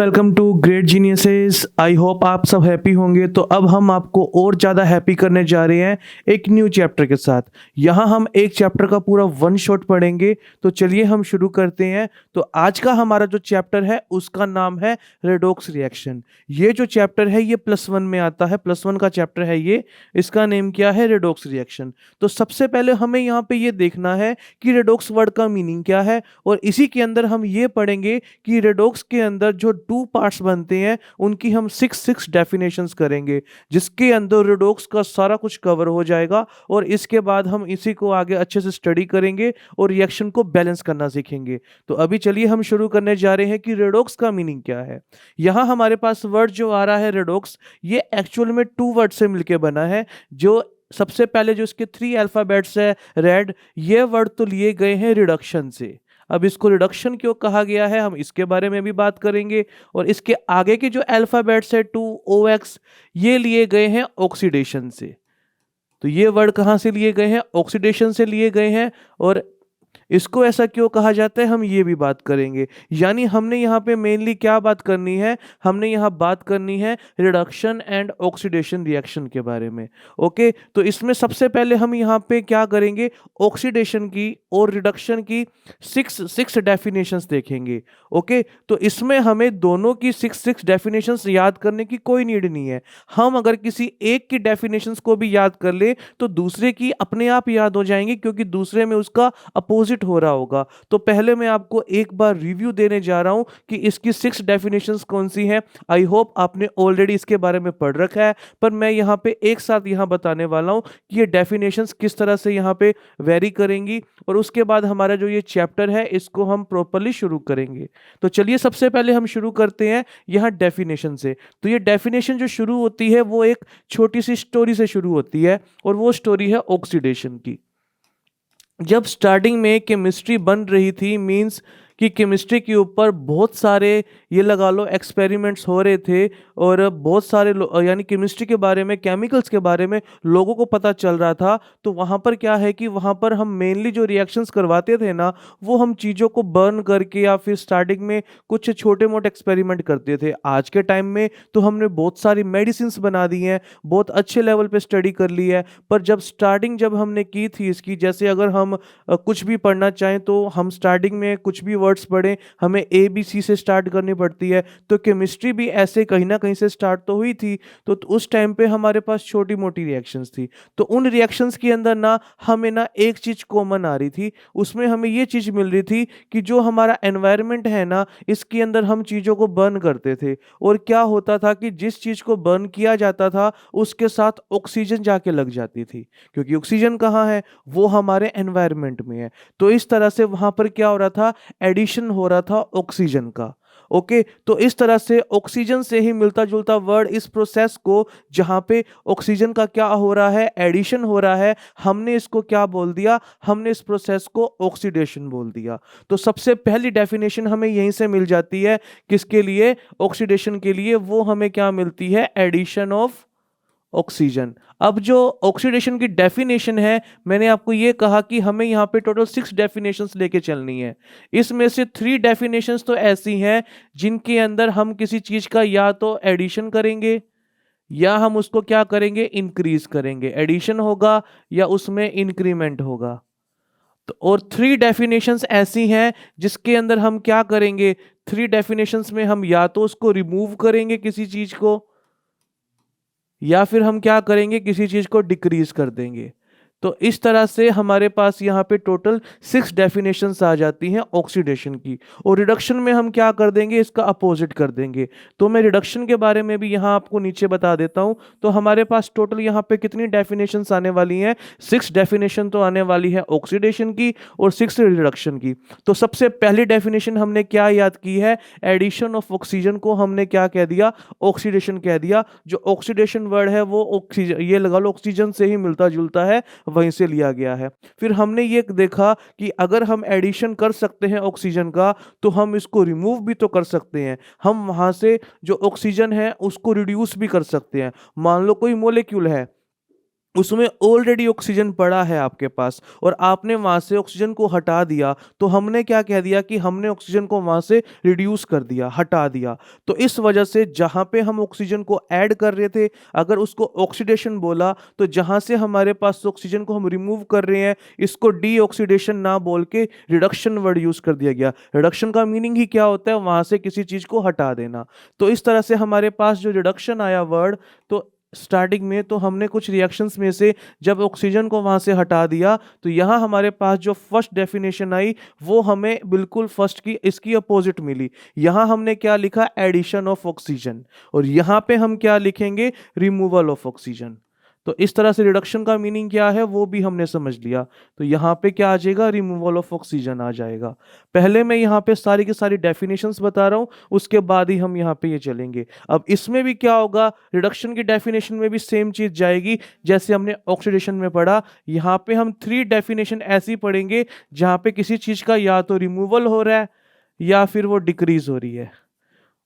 Welcome to great geniuses. I hope आप सब happy होंगे। तो अब हम आपको और ज़्यादा हैप्पी करने जा रहे हैं एक न्यू चैप्टर के साथ। यहाँ हम एक चैप्टर का पूरा वन शॉट पढ़ेंगे। तो चलिए हम शुरू करते हैं। तो आज का हमारा जो चैप्टर है उसका नाम है रेडॉक्स रिएक्शन। ये जो चैप्टर है ये +1 में आता है, +1 का चैप्टर है ये। इसका नेम क्या है? Redox reaction. तो सबसे पहले हमें यहाँ पे ये देखना है कि रेडॉक्स वर्ड का मीनिंग क्या है, और इसी के अंदर हम ये पढ़ेंगे कि रेडॉक्स के अंदर जो 2 पार्ट्स बनते हैं उनकी हम 6 डेफिनेशंस करेंगे, जिसके अंदर रेडॉक्स का सारा कुछ कवर हो जाएगा। और इसके बाद हम इसी को आगे अच्छे से स्टडी करेंगे और रिएक्शन को बैलेंस करना सीखेंगे। तो अभी चलिए हम शुरू करने जा रहे हैं कि रेडॉक्स का मीनिंग क्या है। यहाँ हमारे पास वर्ड जो आ रहा है रेडॉक्स, ये एक्चुअल में 2 वर्ड से मिलके बना है। जो सबसे पहले जो इसके 3 अल्फाबेट्स है रेड, ये वर्ड तो लिए गए हैं रिडक्शन से। अब इसको रिडक्शन क्यों कहा गया है हम इसके बारे में भी बात करेंगे। और इसके आगे के जो अल्फाबेट्स है 2 OX, ये लिए गए हैं ऑक्सीडेशन से। तो ये वर्ड कहाँ से लिए गए हैं? ऑक्सीडेशन से लिए गए हैं। और इसको ऐसा क्यों कहा जाता है हम ये भी बात करेंगे। यानी हमने यहाँ पे मेनली क्या बात करनी है? हमने यहाँ बात करनी है रिडक्शन एंड ऑक्सीडेशन रिएक्शन के बारे में। ओके, तो इसमें सबसे पहले हम यहाँ पे क्या करेंगे? ऑक्सीडेशन की और रिडक्शन की 6 डेफिनेशंस देखेंगे। ओके, तो इसमें हमें दोनों की 6 डेफिनेशंस याद करने की कोई नीड नहीं है। हम अगर किसी एक की डेफिनेशंस को भी याद कर ले तो दूसरे की अपने आप याद हो जाएंगी, क्योंकि दूसरे में उसका अपोजिट हो रहा होगा। तो पहले मैं आपको एक बार रिव्यू देने जा रहा हूं कि इसकी 6 डेफिनेशंस कौन सी हैं। आई होप आपने ऑलरेडी इसके बारे में पढ़ रखा है, पर मैं यहाँ पे एक साथ यहाँ बताने वाला हूँ कि ये डेफिनेशंस किस तरह से यहाँ पे वेरी करेंगी। और उसके बाद हमारा जो ये चैप्टर है इसको हम प्रॉपरली शुरू करेंगे। तो चलिए सबसे पहले हम शुरू करते हैं यहाँ डेफिनेशन से। तो ये डेफिनेशन जो शुरू होती है वो एक छोटी सी स्टोरी से शुरू होती है, और वो स्टोरी है ऑक्सीडेशन की। जब स्टार्टिंग में केमिस्ट्री बन रही थी, मींस कि केमिस्ट्री के ऊपर बहुत सारे ये लगा लो एक्सपेरिमेंट्स हो रहे थे, और बहुत सारे यानी केमिस्ट्री के बारे में, केमिकल्स के बारे में लोगों को पता चल रहा था। तो वहाँ पर क्या है कि वहाँ पर हम मेनली जो रिएक्शंस करवाते थे ना, वो हम चीज़ों को बर्न करके या फिर स्टार्टिंग में कुछ छोटे मोटे एक्सपेरिमेंट करते थे। आज के टाइम में तो हमने बहुत सारी मेडिसिन बना दी हैं, बहुत अच्छे लेवल पे स्टडी कर ली है। पर जब हमने की थी इसकी, जैसे अगर हम कुछ भी पढ़ना चाहें तो हम स्टार्टिंग में कुछ भी वर्ड्स पढ़ें हमें ABC से स्टार्ट करनी पड़ती है। तो केमिस्ट्री भी ऐसे कहीं ना कहीं से स्टार्ट तो हुई थी। तो उस टाइम पे हमारे पास छोटी मोटी रिएक्शंस थी। तो उन रिएक्शंस के अंदर ना हमें ना एक चीज़ कॉमन आ रही थी, उसमें हमें ये चीज़ मिल रही थी कि जो हमारा एनवायरनमेंट है ना, इसके अंदर हम चीज़ों को बर्न करते थे। और क्या होता था कि जिस चीज़ को बर्न किया जाता था उसके साथ ऑक्सीजन जाके लग जाती थी, क्योंकि ऑक्सीजन कहाँ है? वो हमारे एनवायरनमेंट में है। तो इस तरह से वहां पर क्या हो रहा था? एडिशन हो रहा था ऑक्सीजन का। ओके, तो इस तरह से ऑक्सीजन से ही मिलता जुलता वर्ड इस प्रोसेस को, जहां पे ऑक्सीजन का क्या हो रहा है? एडिशन हो रहा है, हमने इसको क्या बोल दिया? हमने इस प्रोसेस को ऑक्सीडेशन बोल दिया। तो सबसे पहली डेफिनेशन हमें यहीं से मिल जाती है। किसके लिए? ऑक्सीडेशन के लिए। वो हमें क्या मिलती है? Addition of oxygen. अब जो ऑक्सीडेशन की डेफिनेशन है, मैंने आपको ये कहा कि हमें यहाँ पे टोटल 6 डेफिनेशंस लेके चलनी है। इसमें से 3 डेफिनेशंस तो ऐसी हैं जिनके अंदर हम किसी चीज का या तो एडिशन करेंगे या हम उसको क्या करेंगे? इंक्रीज करेंगे। एडिशन होगा या उसमें इंक्रीमेंट होगा। तो और 3 डेफिनेशंस ऐसी हैं जिसके अंदर हम क्या करेंगे? 3 डेफिनेशंस में हम या तो उसको रिमूव करेंगे किसी चीज को, या फिर हम क्या करेंगे? किसी चीज को डिक्रीज कर देंगे। तो इस तरह से हमारे पास यहाँ पे टोटल 6 डेफिनेशंस आ जाती हैं ऑक्सीडेशन की। और रिडक्शन में हम क्या कर देंगे? इसका अपोजिट कर देंगे। तो मैं रिडक्शन के बारे में भी यहाँ आपको नीचे बता देता हूँ। तो हमारे पास टोटल यहाँ पे कितनी डेफिनेशंस आने वाली हैं? 6 डेफिनेशन तो आने वाली है ऑक्सीडेशन की और 6 रिडक्शन की। तो सबसे पहली डेफिनेशन हमने क्या याद की है? एडिशन ऑफ ऑक्सीजन को हमने क्या कह दिया? ऑक्सीडेशन कह दिया। जो ऑक्सीडेशन वर्ड है वो ऑक्सीजन, ये लगा लो ऑक्सीजन से ही मिलता जुलता है, वहीं से लिया गया है। फिर हमने ये देखा कि अगर हम एडिशन कर सकते हैं ऑक्सीजन का, तो हम इसको रिमूव भी तो कर सकते हैं। हम वहां से जो ऑक्सीजन है उसको रिड्यूस भी कर सकते हैं। मान लो कोई मॉलिक्यूल है, उसमें ऑलरेडी ऑक्सीजन पड़ा है आपके पास और आपने वहां से ऑक्सीजन को हटा दिया, तो हमने क्या कह दिया कि हमने ऑक्सीजन को वहां से रिड्यूस कर दिया, हटा दिया। तो इस वजह से जहां पे हम ऑक्सीजन को ऐड कर रहे थे, अगर उसको ऑक्सीडेशन बोला, तो जहां से हमारे पास ऑक्सीजन को हम रिमूव कर रहे हैं, इसको डी ऑक्सीडेशन ना बोल के रिडक्शन वर्ड यूज कर दिया गया। रिडक्शन का मीनिंग ही क्या होता है, वहां से किसी चीज को हटा देना। तो इस तरह से हमारे पास जो रिडक्शन आया वर्ड, तो स्टार्टिंग में तो हमने कुछ रिएक्शंस में से जब ऑक्सीजन को वहां से हटा दिया, तो यहाँ हमारे पास जो फर्स्ट डेफिनेशन आई वो हमें बिल्कुल फर्स्ट की इसकी अपोजिट मिली। यहाँ हमने क्या लिखा, एडिशन ऑफ ऑक्सीजन, और यहाँ पे हम क्या लिखेंगे, रिमूवल ऑफ ऑक्सीजन। तो इस तरह से रिडक्शन का मीनिंग क्या है वो भी हमने समझ लिया। तो यहाँ पे क्या आ जाएगा, रिमूवल ऑफ ऑक्सीजन आ जाएगा। पहले मैं यहाँ पे सारी की सारी डेफिनेशंस बता रहा हूँ, उसके बाद ही हम यहाँ पे ये चलेंगे। अब इसमें भी क्या होगा, रिडक्शन की डेफिनेशन में भी सेम चीज जाएगी जैसे हमने ऑक्सीडेशन में पढ़ा। यहाँ पे हम 3 डेफिनेशन ऐसी पढ़ेंगे जहाँ पे किसी चीज का या तो रिमूवल हो रहा है या फिर वो डिक्रीज हो रही है,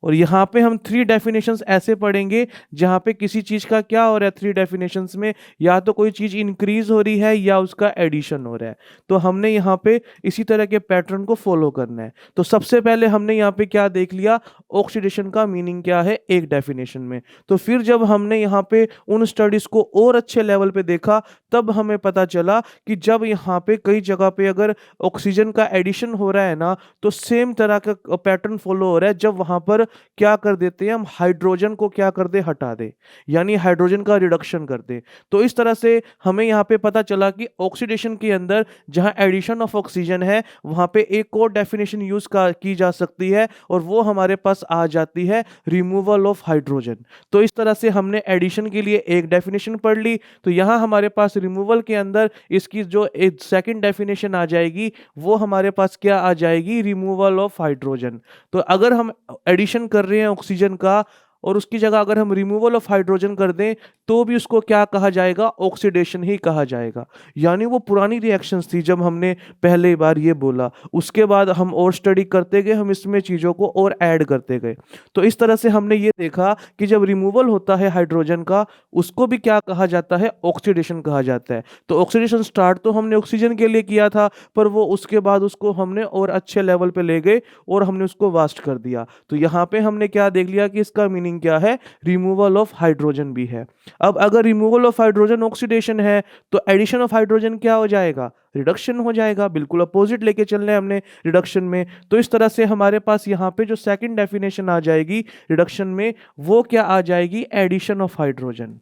और यहाँ पे हम 3 डेफिनेशंस ऐसे पढ़ेंगे जहाँ पे किसी चीज का क्या हो रहा है, 3 डेफिनेशंस में या तो कोई चीज इंक्रीज हो रही है या उसका एडिशन हो रहा है। तो हमने यहाँ पे इसी तरह के पैटर्न को फॉलो करना है। तो सबसे पहले हमने यहाँ पे क्या देख लिया, ऑक्सीडेशन का मीनिंग क्या है एक डेफिनेशन में। तो फिर जब हमने यहाँ पे उन स्टडीज को और अच्छे लेवल पे देखा, तब हमें पता चला कि जब यहाँ पे कई जगह पे अगर ऑक्सीजन का एडिशन हो रहा है ना, तो सेम तरह का पैटर्न फॉलो हो रहा है। जब वहां पर क्या कर देते हैं हम, हाइड्रोजन को क्या कर दे, हटा दे, यानी हाइड्रोजन का रिडक्शन कर दे। तो इस तरह से हमें यहाँ पे पता चला कि ऑक्सीडेशन के अंदर जहाँ एडिशन ऑफ ऑक्सीजन है, वहां पे एक और डेफिनेशन यूज की जा सकती है, और वो हमारे पास आ जाती है, रिमूवल ऑफ हाइड्रोजन। तो इस तरह से हमने एडिशन के लिए एक डेफिनेशन पढ़ ली। तो यहाँ हमारे पास रिमूवल के अंदर इसकी जो एक सेकंड डेफिनेशन आ जाएगी, वो हमारे पास क्या आ जाएगी, रिमूवल ऑफ हाइड्रोजन। तो अगर हम एडिशन कर रहे हैं ऑक्सीजन का और उसकी जगह अगर हम रिमूवल ऑफ हाइड्रोजन कर दें, तो भी उसको क्या कहा जाएगा, ऑक्सीडेशन ही कहा जाएगा। यानी वो पुरानी रिएक्शंस थी जब हमने पहले बार ये बोला, उसके बाद हम और स्टडी करते गए, हम इसमें चीज़ों को और ऐड करते गए। तो इस तरह से हमने ये देखा कि जब रिमूवल होता है हाइड्रोजन का, उसको भी क्या कहा जाता है, ऑक्सीडेशन कहा जाता है। तो ऑक्सीडेशन स्टार्ट तो हमने ऑक्सीजन के लिए किया था, पर वो उसके बाद उसको हमने और अच्छे लेवल पे ले गए और हमने उसको वास्ट कर दिया। तो यहाँ पे हमने क्या देख लिया कि इसका मीनिंग क्या है, रिमूवल ऑफ हाइड्रोजन भी है। अब अगर रिमूवल ऑफ हाइड्रोजन ऑक्सीडेशन है, तो एडिशन ऑफ हाइड्रोजन क्या हो जाएगा, रिडक्शन हो जाएगा। बिल्कुल अपोजिट लेके चलना है हमने रिडक्शन में। तो इस तरह से हमारे पास यहाँ पे जो सेकंड डेफिनेशन आ जाएगी रिडक्शन में, वो क्या आ जाएगी, addition of hydrogen,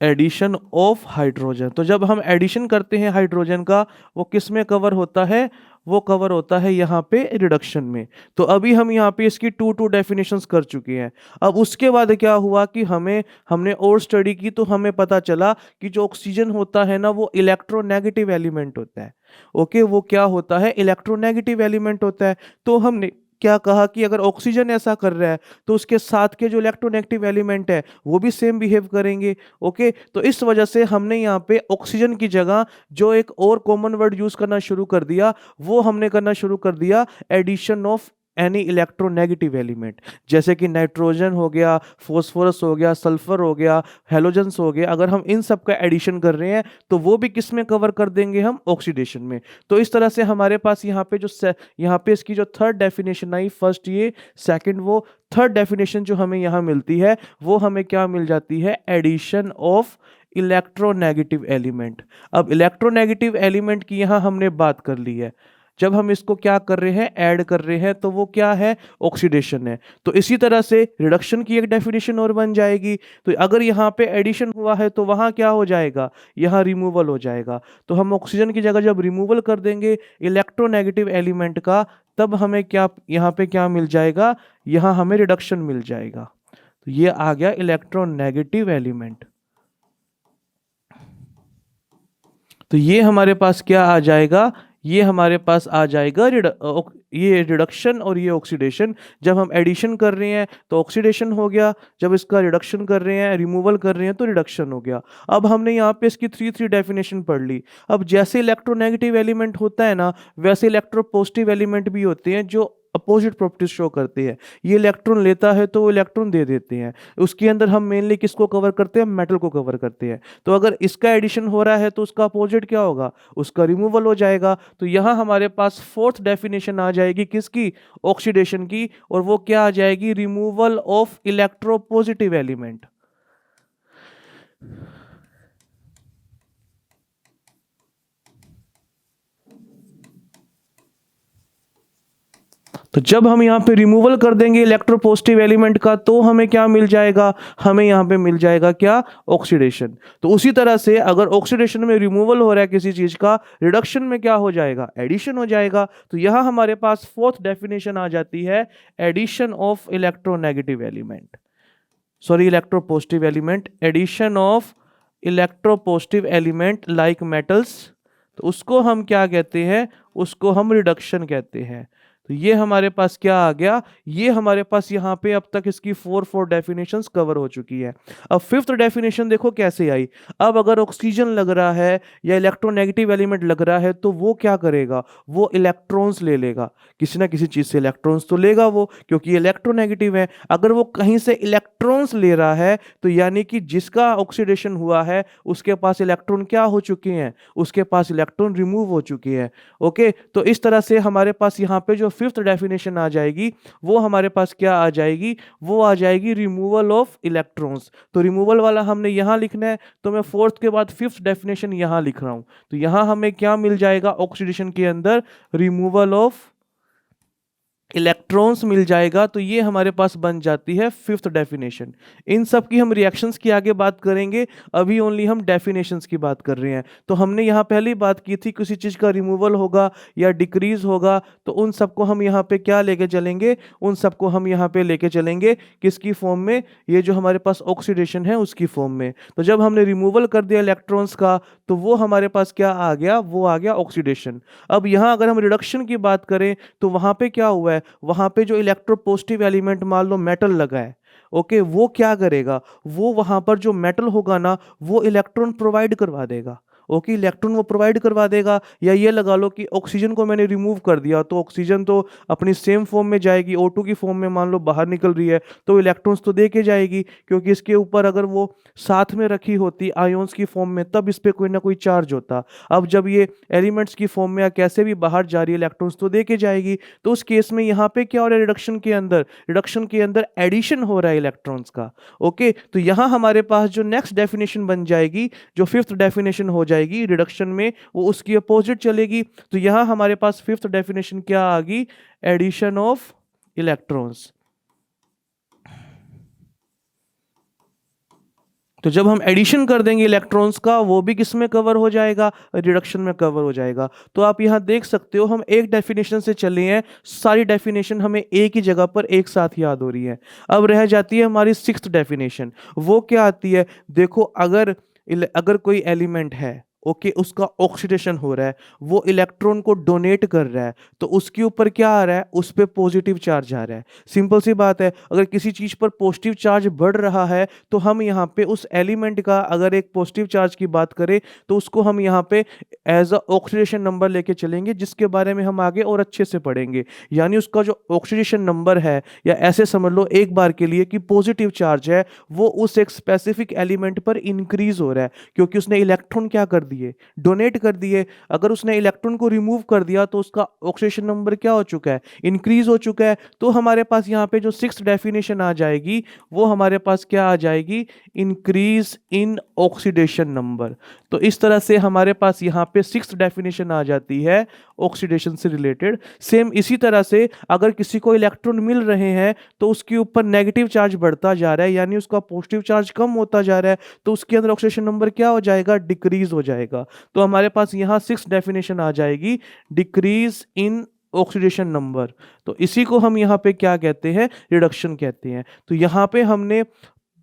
addition of hydrogen. तो जब हम एडिशन करते हैं हाइड्रोजन का, वो किस में कवर होता है, वो कवर होता है यहाँ पे रिडक्शन में। तो अभी हम यहाँ पे इसकी 2 डेफिनेशंस कर चुके हैं। अब उसके बाद क्या हुआ कि हमने और स्टडी की, तो हमें पता चला कि जो ऑक्सीजन होता है ना, वो इलेक्ट्रोनेगेटिव एलिमेंट होता है। ओके, वो क्या होता है, इलेक्ट्रोनेगेटिव एलिमेंट होता है। तो हमने क्या कहा कि अगर ऑक्सीजन ऐसा कर रहा है, तो उसके साथ के जो इलेक्ट्रोनेगेटिव एलिमेंट है वो भी सेम बिहेव करेंगे। ओके, तो इस वजह से हमने यहाँ पे ऑक्सीजन की जगह जो एक और कॉमन वर्ड यूज करना शुरू कर दिया, वो हमने करना शुरू कर दिया, addition of any electronegative element. जैसे कि नाइट्रोजन हो गया, फॉस्फोरस हो गया, सल्फर हो गया, हेलोजेंस हो गया, अगर हम इन सब का एडिशन कर रहे हैं, तो वो भी किस में कवर कर देंगे हम, ऑक्सीडेशन में। तो इस तरह से हमारे पास यहाँ पे यहाँ पे इसकी जो थर्ड डेफिनेशन आई, फर्स्ट ये, सेकंड वो, थर्ड डेफिनेशन जो हमें यहाँ मिलती है, वो हमें क्या मिल जाती है, एडिशन ऑफ इलेक्ट्रोनेगेटिव एलिमेंट। अब इलेक्ट्रोनेगेटिव एलिमेंट की यहाँ हमने बात कर ली है। जब हम इसको क्या कर रहे हैं, ऐड कर रहे हैं, तो वो क्या है, ऑक्सीडेशन है। तो इसी तरह से रिडक्शन की एक डेफिनेशन और बन जाएगी। तो अगर यहाँ पे एडिशन हुआ है, तो वहाँ क्या हो जाएगा, यहाँ रिमूवल हो जाएगा। तो हम ऑक्सीजन की जगह जब रिमूवल कर देंगे इलेक्ट्रोनेगेटिव एलिमेंट का, तब हमें क्या यहाँ पे क्या मिल जाएगा, यहाँ हमें रिडक्शन मिल जाएगा। तो ये आ गया इलेक्ट्रोनेगेटिव एलिमेंट। तो ये हमारे पास क्या आ जाएगा, ये हमारे पास आ जाएगा ये रिडक्शन और ये ऑक्सीडेशन। जब हम एडिशन कर रहे हैं तो ऑक्सीडेशन हो गया, जब इसका रिडक्शन कर रहे हैं, रिमूवल कर रहे हैं, तो रिडक्शन हो गया। अब हमने यहाँ पे इसकी 3 डेफिनेशन पढ़ ली। अब जैसे इलेक्ट्रोनेगेटिव एलिमेंट होता है ना, वैसे इलेक्ट्रोपॉजिटिव एलिमेंट भी होते हैं जो अपोजिट प्रॉपर्टीज शो करती है। ये इलेक्ट्रॉन लेता है तो वो इलेक्ट्रॉन दे देते हैं। उसके अंदर हम मेनली किसको कवर करते हैं? मेटल को कवर करते हैं। तो अगर इसका एडिशन हो रहा है तो उसका अपोजिट क्या होगा? उसका रिमूवल हो जाएगा। तो यहाँ हमारे पास फोर्थ डेफिनेशन आ जाएगी किसकी? ऑक्सीडेशन की। और वो क्या आ जाएगी? Removal of electropositive element. तो जब हम यहाँ पे रिमूवल कर देंगे इलेक्ट्रोपॉजिटिव एलिमेंट का तो हमें क्या मिल जाएगा? हमें यहाँ पे मिल जाएगा क्या? ऑक्सीडेशन। तो उसी तरह से अगर ऑक्सीडेशन में रिमूवल हो रहा है किसी चीज का, रिडक्शन में क्या हो जाएगा? एडिशन हो जाएगा। तो यहाँ हमारे पास फोर्थ डेफिनेशन आ जाती है, addition of electronegative element, sorry electropositive element, addition of electropositive element like metals. तो उसको हम क्या कहते हैं? उसको हम रिडक्शन कहते हैं। तो ये हमारे पास क्या आ गया? ये हमारे पास यहाँ पे अब तक इसकी फोर डेफिनेशंस कवर हो चुकी है। अब फिफ्थ डेफिनेशन देखो कैसे आई। अब अगर ऑक्सीजन लग रहा है या इलेक्ट्रोनेगेटिव एलिमेंट लग रहा है तो वो क्या करेगा? वो इलेक्ट्रॉन्स ले लेगा, किसी ना किसी चीज से इलेक्ट्रॉन्स तो लेगा वो, क्योंकि इलेक्ट्रोनेगेटिव है। अगर वो कहीं से इलेक्ट्रॉन्स ले रहा है तो यानी कि जिसका ऑक्सीडेशन हुआ है उसके पास इलेक्ट्रॉन क्या हो चुके हैं? उसके पास इलेक्ट्रॉन रिमूव हो चुके हैं। ओके, तो इस तरह से हमारे पास यहाँ पे जो फिफ्थ डेफिनेशन आ जाएगी वो हमारे पास क्या आ जाएगी? वो आ जाएगी रिमूवल ऑफ इलेक्ट्रॉन्स। तो रिमूवल वाला हमने यहाँ लिखना है, तो मैं फोर्थ के बाद फिफ्थ डेफिनेशन यहाँ लिख रहा हूं। तो यहाँ हमें क्या मिल जाएगा? ऑक्सीडेशन के अंदर रिमूवल ऑफ इलेक्ट्रॉन्स मिल जाएगा। तो ये हमारे पास बन जाती है फिफ्थ डेफिनेशन। इन सब की हम रिएक्शंस की आगे बात करेंगे, अभी ओनली हम डेफिनेशंस की बात कर रहे हैं। तो हमने यहाँ पहले ही बात की थी, किसी चीज़ का रिमूवल होगा या डिक्रीज होगा तो उन सबको हम यहाँ पे क्या लेके चलेंगे? उन सबको हम यहाँ पे लेके चलेंगे किसकी फॉर्म में? ये जो हमारे पास ऑक्सीडेशन है उसकी फॉर्म में। तो जब हमने रिमूवल कर दिया इलेक्ट्रॉन्स का तो वो हमारे पास क्या आ गया? वो आ गया ऑक्सीडेशन। अब यहाँ अगर हम रिडक्शन की बात करें तो वहाँ पे क्या हुआ है? वहां पे जो इलेक्ट्रोपॉजिटिव एलिमेंट मान लो मेटल लगा है, ओके, वो क्या करेगा? वो वहां पर जो मेटल होगा ना वो इलेक्ट्रॉन प्रोवाइड करवा देगा। ओके, इलेक्ट्रॉन वो प्रोवाइड करवा देगा। या ये लगा लो कि ऑक्सीजन को मैंने रिमूव कर दिया तो ऑक्सीजन तो अपनी सेम फॉर्म में जाएगी, O2 की फॉर्म में मान लो बाहर निकल रही है तो इलेक्ट्रॉन्स तो दे के जाएगी, क्योंकि इसके ऊपर अगर वो साथ में रखी होती आयोन्स की फॉर्म में तब इस पर कोई ना कोई चार्ज होता। अब जब ये एलिमेंट्स की फॉर्म में या कैसे भी बाहर जा रही है इलेक्ट्रॉन्स तो दे के जाएगी। तो उस केस में यहाँ पे क्या हो रहा है? रिडक्शन के अंदर एडिशन हो रहा है इलेक्ट्रॉन्स का। ओके, तो यहाँ हमारे पास जो नेक्स्ट डेफिनेशन बन जाएगी, जो फिफ्थ डेफिनेशन हो जाएगी रिडक्शन में, वो उसकी अपोजिट चलेगी। तो यहां हमारे पास फिफ्थ डेफिनेशन क्या आ गई? Addition of electrons. तो जब हम एडिशन कर देंगे इलेक्ट्रॉन्स का, वो भी किस में कवर हो जाएगा? रिडक्शन में कवर हो जाएगा। तो आप यहां देख सकते हो हम एक डेफिनेशन से चले हैं, सारी डेफिनेशन हमें एक ही जगह पर एक साथ याद हो रही है। अब रह जाती है हमारी सिक्स्थ डेफिनेशन। वो क्या आती है? देखो, अगर कोई एलिमेंट है, ओके, उसका ऑक्सीडेशन हो रहा है, वो इलेक्ट्रॉन को डोनेट कर रहा है, तो उसके ऊपर क्या आ रहा है? उस पर पॉजिटिव चार्ज आ रहा है। सिंपल सी बात है, अगर किसी चीज पर पॉजिटिव चार्ज बढ़ रहा है तो हम यहाँ पे उस एलिमेंट का अगर एक पॉजिटिव चार्ज की बात करें तो उसको हम यहाँ पे एज अ ऑक्सीडेशन नंबर लेके चलेंगे, जिसके बारे में हम आगे और अच्छे से पढ़ेंगे। यानी उसका जो ऑक्सीडेशन नंबर है, या ऐसे समझ लो एक बार के लिए कि पॉजिटिव चार्ज है, वो उस एक स्पेसिफिक एलिमेंट पर इंक्रीज हो रहा है, क्योंकि उसने इलेक्ट्रॉन क्या कर दिए? डोनेट कर दिए। अगर उसने इलेक्ट्रॉन को रिमूव कर दिया तो उसका ऑक्सीडेशन नंबर क्या हो चुका है? इंक्रीज हो चुका है। तो हमारे पास यहाँ पे जो सिक्स्थ डेफिनेशन आ जाएगी वो हमारे पास क्या आ जाएगी? Increase in oxidation number. तो इस तरह से हमारे पास यहाँ पे सिक्स्थ डेफिनेशन आ जाती है ऑक्सीडेशन से रिलेटेड। सेम इसी तरह से अगर किसी को इलेक्ट्रॉन मिल रहे हैं तो उसके ऊपर नेगेटिव चार्ज बढ़ता जा रहा है, यानी उसका पॉजिटिव चार्ज कम होता जा रहा है, तो उसके अंदर ऑक्सीडेशन नंबर क्या हो जाएगा? डिक्रीज हो जाएगा। तो हमारे पास यहाँ सिक्स्थ डेफिनेशन आ जाएगी, डिक्रीज इन ऑक्सीडेशन नंबर। तो इसी को हम यहाँ पे क्या कहते हैं? रिडक्शन कहते हैं। तो यहाँ पे हमने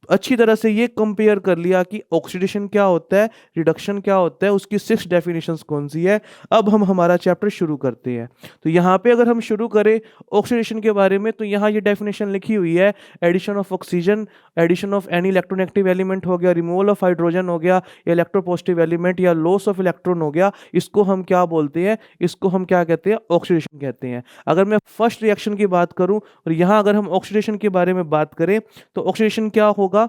अच्छी तरह से ये कंपेयर कर लिया कि ऑक्सीडेशन क्या होता है, रिडक्शन क्या होता है, उसकी 6 डेफिनेशंस कौन सी है। अब हम हमारा चैप्टर शुरू करते हैं। तो यहाँ पे अगर हम शुरू करें ऑक्सीडेशन के बारे में, तो यहाँ ये डेफिनेशन लिखी हुई है, addition of oxygen, addition of any electronegative element हो गया, रिमूवल ऑफ हाइड्रोजन हो गया, या इलेक्ट्रोपॉजिटिव एलिमेंट या लॉस ऑफ इलेक्ट्रॉन हो गया, इसको हम क्या बोलते हैं, इसको हम क्या कहते हैं, ऑक्सीडेशन कहते हैं। अगर मैं फर्स्ट रिएक्शन की बात करूं और यहाँ अगर हम ऑक्सीडेशन के बारे में बात करें, तो ऑक्सीडेशन क्या होगा,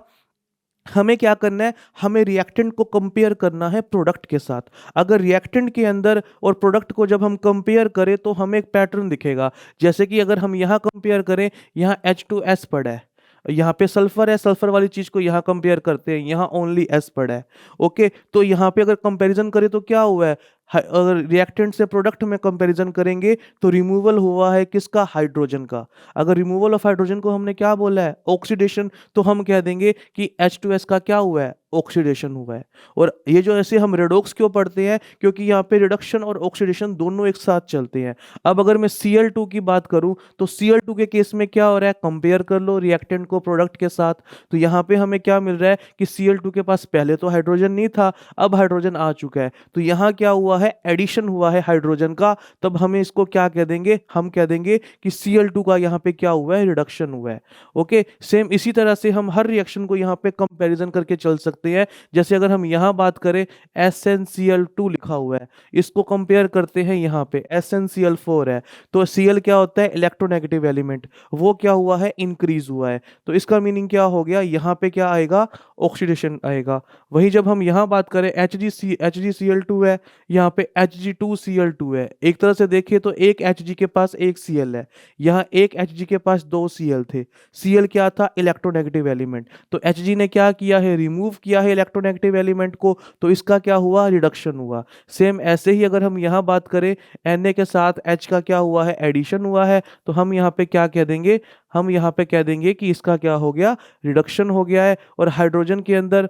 हमें क्या करना है, हमें रिएक्टेंट को कंपेयर करना है प्रोडक्ट के साथ। अगर रिएक्टेंट के अंदर और प्रोडक्ट को जब हम कंपेयर करें तो हमें एक पैटर्न दिखेगा। जैसे कि अगर हम यहाँ कंपेयर करें, यहाँ H2S पड़ा है, यहाँ पे सल्फर है, सल्फर वाली चीज को यहाँ कंपेयर करते हैं, यहाँ ओनली S पड़ा है। ओके, तो यहाँ पे अगर कंपैरिजन करें तो क्या हुआ है, अगर रिएक्टेंट से प्रोडक्ट में कंपैरिजन करेंगे तो रिमूवल हुआ है किसका, हाइड्रोजन का। अगर रिमूवल ऑफ हाइड्रोजन को हमने क्या बोला है, ऑक्सीडेशन, तो हम कह देंगे कि H2S का क्या हुआ है, ऑक्सीडेशन हुआ है। और ये जो ऐसे हम रेडॉक्स क्यों पढ़ते हैं, क्योंकि यहाँ पे रिडक्शन और ऑक्सीडेशन दोनों एक साथ चलते हैं। अब अगर मैं Cl2 की बात करूं, तो Cl2 के केस में क्या हो रहा है, कंपेयर कर लो रिएक्टेंट को प्रोडक्ट के साथ, तो यहाँ पे हमें क्या मिल रहा है कि Cl2 के पास पहले तो हाइड्रोजन नहीं था, अब हाइड्रोजन आ चुका है, तो यहाँ क्या हुआ है, एडिशन हुआ है हाइड्रोजन का। तब हमें इसको क्या कह देंगे, हम कह देंगे कि Cl2 का यहाँ पे क्या हुआ है, रिडक्शन हुआ है। ओके, सेम इसी तरह से हम हर रिएक्शन को यहाँ पे कंपैरिजन करके चल सकते हैं। जैसे अगर हम यहाँ बात करें, SnCl2 लिखा हुआ है, इसको कंपेयर करते हैं यहाँ पे SnCl4 है, तो Cl क्या होता है, इलेक्ट्रोनेगेटिव एलिमेंट, वो क्या हुआ है, इंक्रीज हुआ है। तो इसका मीनिंग क्या हो गया, यहाँ पे क्या आएगा, ऑक्सीडेशन आएगा। वही जब हम यहाँ बात करें, HgCl2 है, यहाँ पे Hg2Cl2 है, एक तरह से देखिए तो एक Hg के पास एक Cl है, यहाँ एक Hg के पास दो Cl थे। Cl क्या था, इलेक्ट्रोनेगेटिव एलिमेंट, तो Hg ने क्या किया है, रिमूव किया है इलेक्ट्रोनेगेटिव एलिमेंट को, तो इसका क्या हुआ, रिडक्शन हुआ। सेम ऐसे ही अगर हम यहाँ बात करें, Na के साथ H का क्या हुआ है, एडिशन हुआ है, तो हम यहाँ पे क्या कह देंगे, हम यहाँ पे कह देंगे कि इसका क्या हो गया, रिडक्शन हो गया है। और हाइड्रोजन के अंदर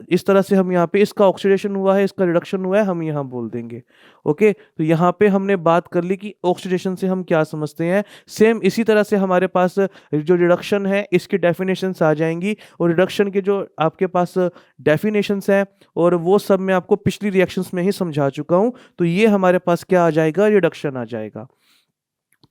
इस तरह से हम यहाँ पे, इसका ऑक्सीडेशन हुआ है, इसका रिडक्शन हुआ है, हम यहाँ बोल देंगे। ओके, तो यहाँ पे हमने बात कर ली कि ऑक्सीडेशन से हम क्या समझते हैं। सेम इसी तरह से हमारे पास जो रिडक्शन है, इसकी डेफिनेशंस आ जाएंगी, और रिडक्शन के जो आपके पास डेफिनेशंस हैं, और वो सब मैं आपको पिछली रिएक्शंस में ही समझा चुका हूँ। तो ये हमारे पास क्या आ जाएगा, रिडक्शन आ जाएगा।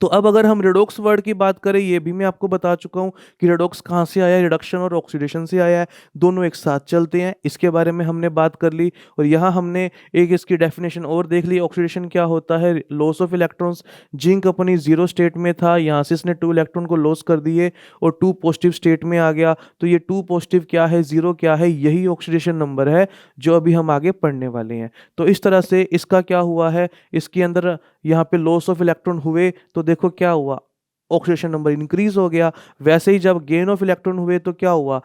तो अब अगर हम रेडॉक्स वर्ड की बात करें, ये भी मैं आपको बता चुका हूँ कि रेडॉक्स कहाँ से आया है, रिडक्शन और ऑक्सीडेशन से आया है, दोनों एक साथ चलते हैं, इसके बारे में हमने बात कर ली। और यहाँ हमने एक इसकी डेफिनेशन और देख ली, ऑक्सीडेशन क्या होता है, लॉस ऑफ इलेक्ट्रॉन्स। जिंक अपनी जीरो स्टेट में था, यहाँ से इसने 2 इलेक्ट्रॉन को लॉस कर दिए और 2 पॉजिटिव स्टेट में आ गया। तो ये 2 पॉजिटिव क्या है, 0 क्या है, यही ऑक्सीडेशन नंबर है जो अभी हम आगे पढ़ने वाले हैं। तो इस तरह से इसका क्या हुआ है, इसके अंदर यहाँ पे लॉस ऑफ इलेक्ट्रॉन हुए तो देखो क्या हुआ, ऑक्सीडेशन नंबर इंक्रीज हो गया। वैसे ही जब गेन ऑफ इलेक्ट्रॉन हुए तो क्या हुआ,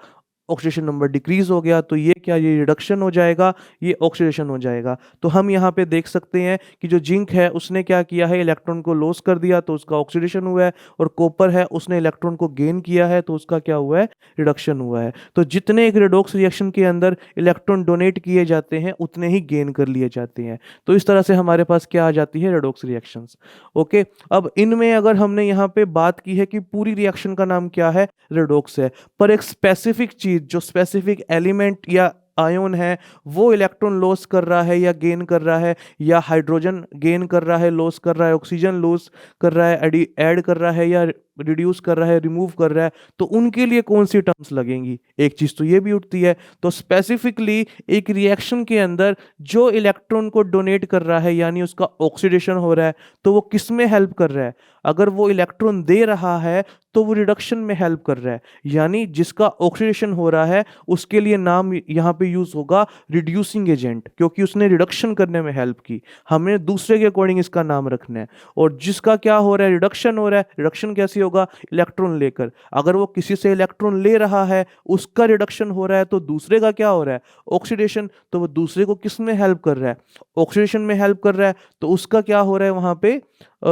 ऑक्सीडेशन नंबर डिक्रीज हो गया। तो ये क्या, ये रिडक्शन हो जाएगा, ये ऑक्सीडेशन हो जाएगा। तो हम यहाँ पे देख सकते हैं कि जो जिंक है उसने क्या किया है, इलेक्ट्रॉन को लॉस कर दिया तो उसका ऑक्सीडेशन हुआ है, और कॉपर है उसने इलेक्ट्रॉन को गेन किया है तो उसका क्या हुआ है, रिडक्शन हुआ है। तो जितने एक रेडॉक्स रिएक्शन के अंदर इलेक्ट्रॉन डोनेट किए जाते हैं उतने ही गेन कर लिए जाते हैं। तो इस तरह से हमारे पास क्या आ जाती है, रेडॉक्स रिएक्शंस। ओके, अब इनमें अगर हमने यहाँ पे बात की है कि पूरी रिएक्शन का नाम क्या है, रेडॉक्स है, पर एक स्पेसिफिक चीज, जो स्पेसिफिक एलिमेंट या आयन है, वो इलेक्ट्रॉन लॉस कर रहा है या गेन कर रहा है, या हाइड्रोजन गेन कर रहा है, लॉस कर रहा है, ऑक्सीजन लॉस कर रहा है, ऐड कर रहा है, या रिड्यूस कर रहा है, रिमूव कर रहा है, तो उनके लिए कौन सी टर्म्स लगेंगी, एक चीज तो ये भी उठती है। तो स्पेसिफिकली एक रिएक्शन के अंदर जो इलेक्ट्रॉन को डोनेट कर रहा है, यानी उसका ऑक्सीडेशन हो रहा है, तो वो किस में हेल्प कर रहा है, अगर वो इलेक्ट्रॉन दे रहा है तो वो रिडक्शन में हेल्प कर रहा है, यानी जिसका ऑक्सीडेशन हो रहा है उसके लिए नाम यहाँ पे यूज होगा रिड्यूसिंग एजेंट, क्योंकि उसने रिडक्शन करने में हेल्प की। हमें दूसरे के अकॉर्डिंग इसका नाम रखना है। और जिसका क्या हो रहा है, रिडक्शन हो रहा है, रिडक्शन कैसे होगा, इलेक्ट्रॉन लेकर, अगर वो किसी से इलेक्ट्रॉन ले रहा है, उसका रिडक्शन हो रहा है, तो दूसरे का क्या हो रहा है, ऑक्सीडेशन, तो वो दूसरे को किस में हेल्प कर रहा है, ऑक्सीडेशन में हेल्प कर रहा है, तो उसका क्या हो रहा है वहां पे,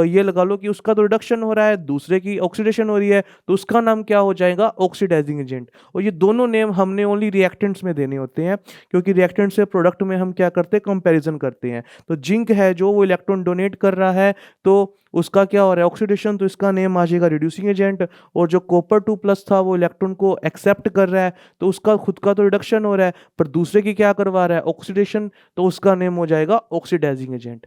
ये लगा लो कि उसका तो रिडक्शन हो रहा है, दूसरे की ऑक्सीडेशन हो रही है, तो उसका नाम क्या हो जाएगा, ऑक्सीडाइजिंग एजेंट। और ये दोनों नेम हमने ओनली रिएक्टेंट्स में देने होते हैं, क्योंकि रिएक्टेंट से प्रोडक्ट में हम क्या करते हैं, कंपैरिजन करते हैं। तो जिंक है जो वो इलेक्ट्रॉन डोनेट कर रहा है, तो उसका क्या हो रहा है, ऑक्सीडेशन, तो इसका नेम आ जाएगा रिड्यूसिंग एजेंट। और जो कॉपर 2+ था वो इलेक्ट्रॉन को एक्सेप्ट कर रहा है, तो उसका खुद का तो रिडक्शन हो रहा है, पर दूसरे की क्या करवा रहा है, ऑक्सीडेशन, तो उसका नेम हो जाएगा ऑक्सीडाइजिंग एजेंट।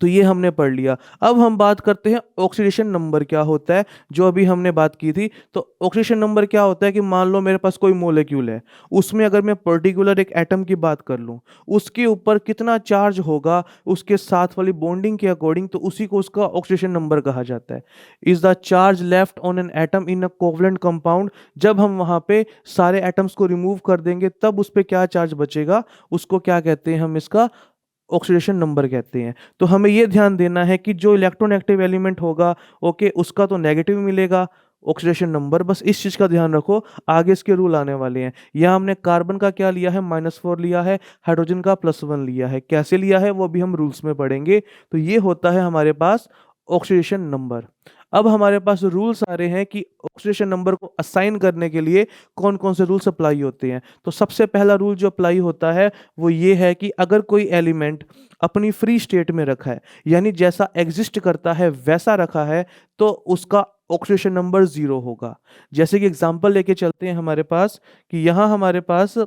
तो ये हमने पढ़ लिया। अब हम बात करते हैं ऑक्सीडेशन नंबर क्या होता है, जो अभी हमने बात की थी। तो ऑक्सीडेशन नंबर क्या होता है कि मान लो मेरे पास कोई मोलेक्यूल है, उसमें अगर मैं पर्टिकुलर एक एटम की बात कर लूँ, उसके ऊपर कितना चार्ज होगा उसके साथ वाली बॉन्डिंग के अकॉर्डिंग, तो उसी को उसका ऑक्सीडेशन नंबर कहा जाता है। Is the charge left on an atom in a covalent compound, जब हम वहाँ पे सारे एटम्स को रिमूव कर देंगे तब उस पर क्या चार्ज बचेगा, उसको क्या कहते हैं, हम इसका ऑक्सीडेशन नंबर कहते हैं। तो हमें ये ध्यान देना है कि जो इलेक्ट्रॉन एक्टिव एलिमेंट होगा, ओके, उसका तो नेगेटिव मिलेगा ऑक्सीडेशन नंबर, बस इस चीज का ध्यान रखो। आगे इसके रूल आने वाले हैं। यहाँ हमने कार्बन का क्या लिया है, -4 लिया है, हाइड्रोजन का +1 लिया है। कैसे लिया है वो भी हम रूल्स में पढ़ेंगे। तो ये होता है हमारे पास ऑक्सीडेशन नंबर। अब हमारे पास रूल्स आ रहे हैं कि ऑक्सीडेशन नंबर को असाइन करने के लिए कौन कौन से रूल्स अप्लाई होते हैं। तो सबसे पहला रूल जो अप्लाई होता है वो ये है कि अगर कोई एलिमेंट अपनी फ्री स्टेट में रखा है, यानी जैसा एग्जिस्ट करता है वैसा रखा है, तो उसका ऑक्सीडेशन नंबर 0 होगा। जैसे कि एग्जांपल लेके चलते हैं हमारे पास, कि यहाँ हमारे पास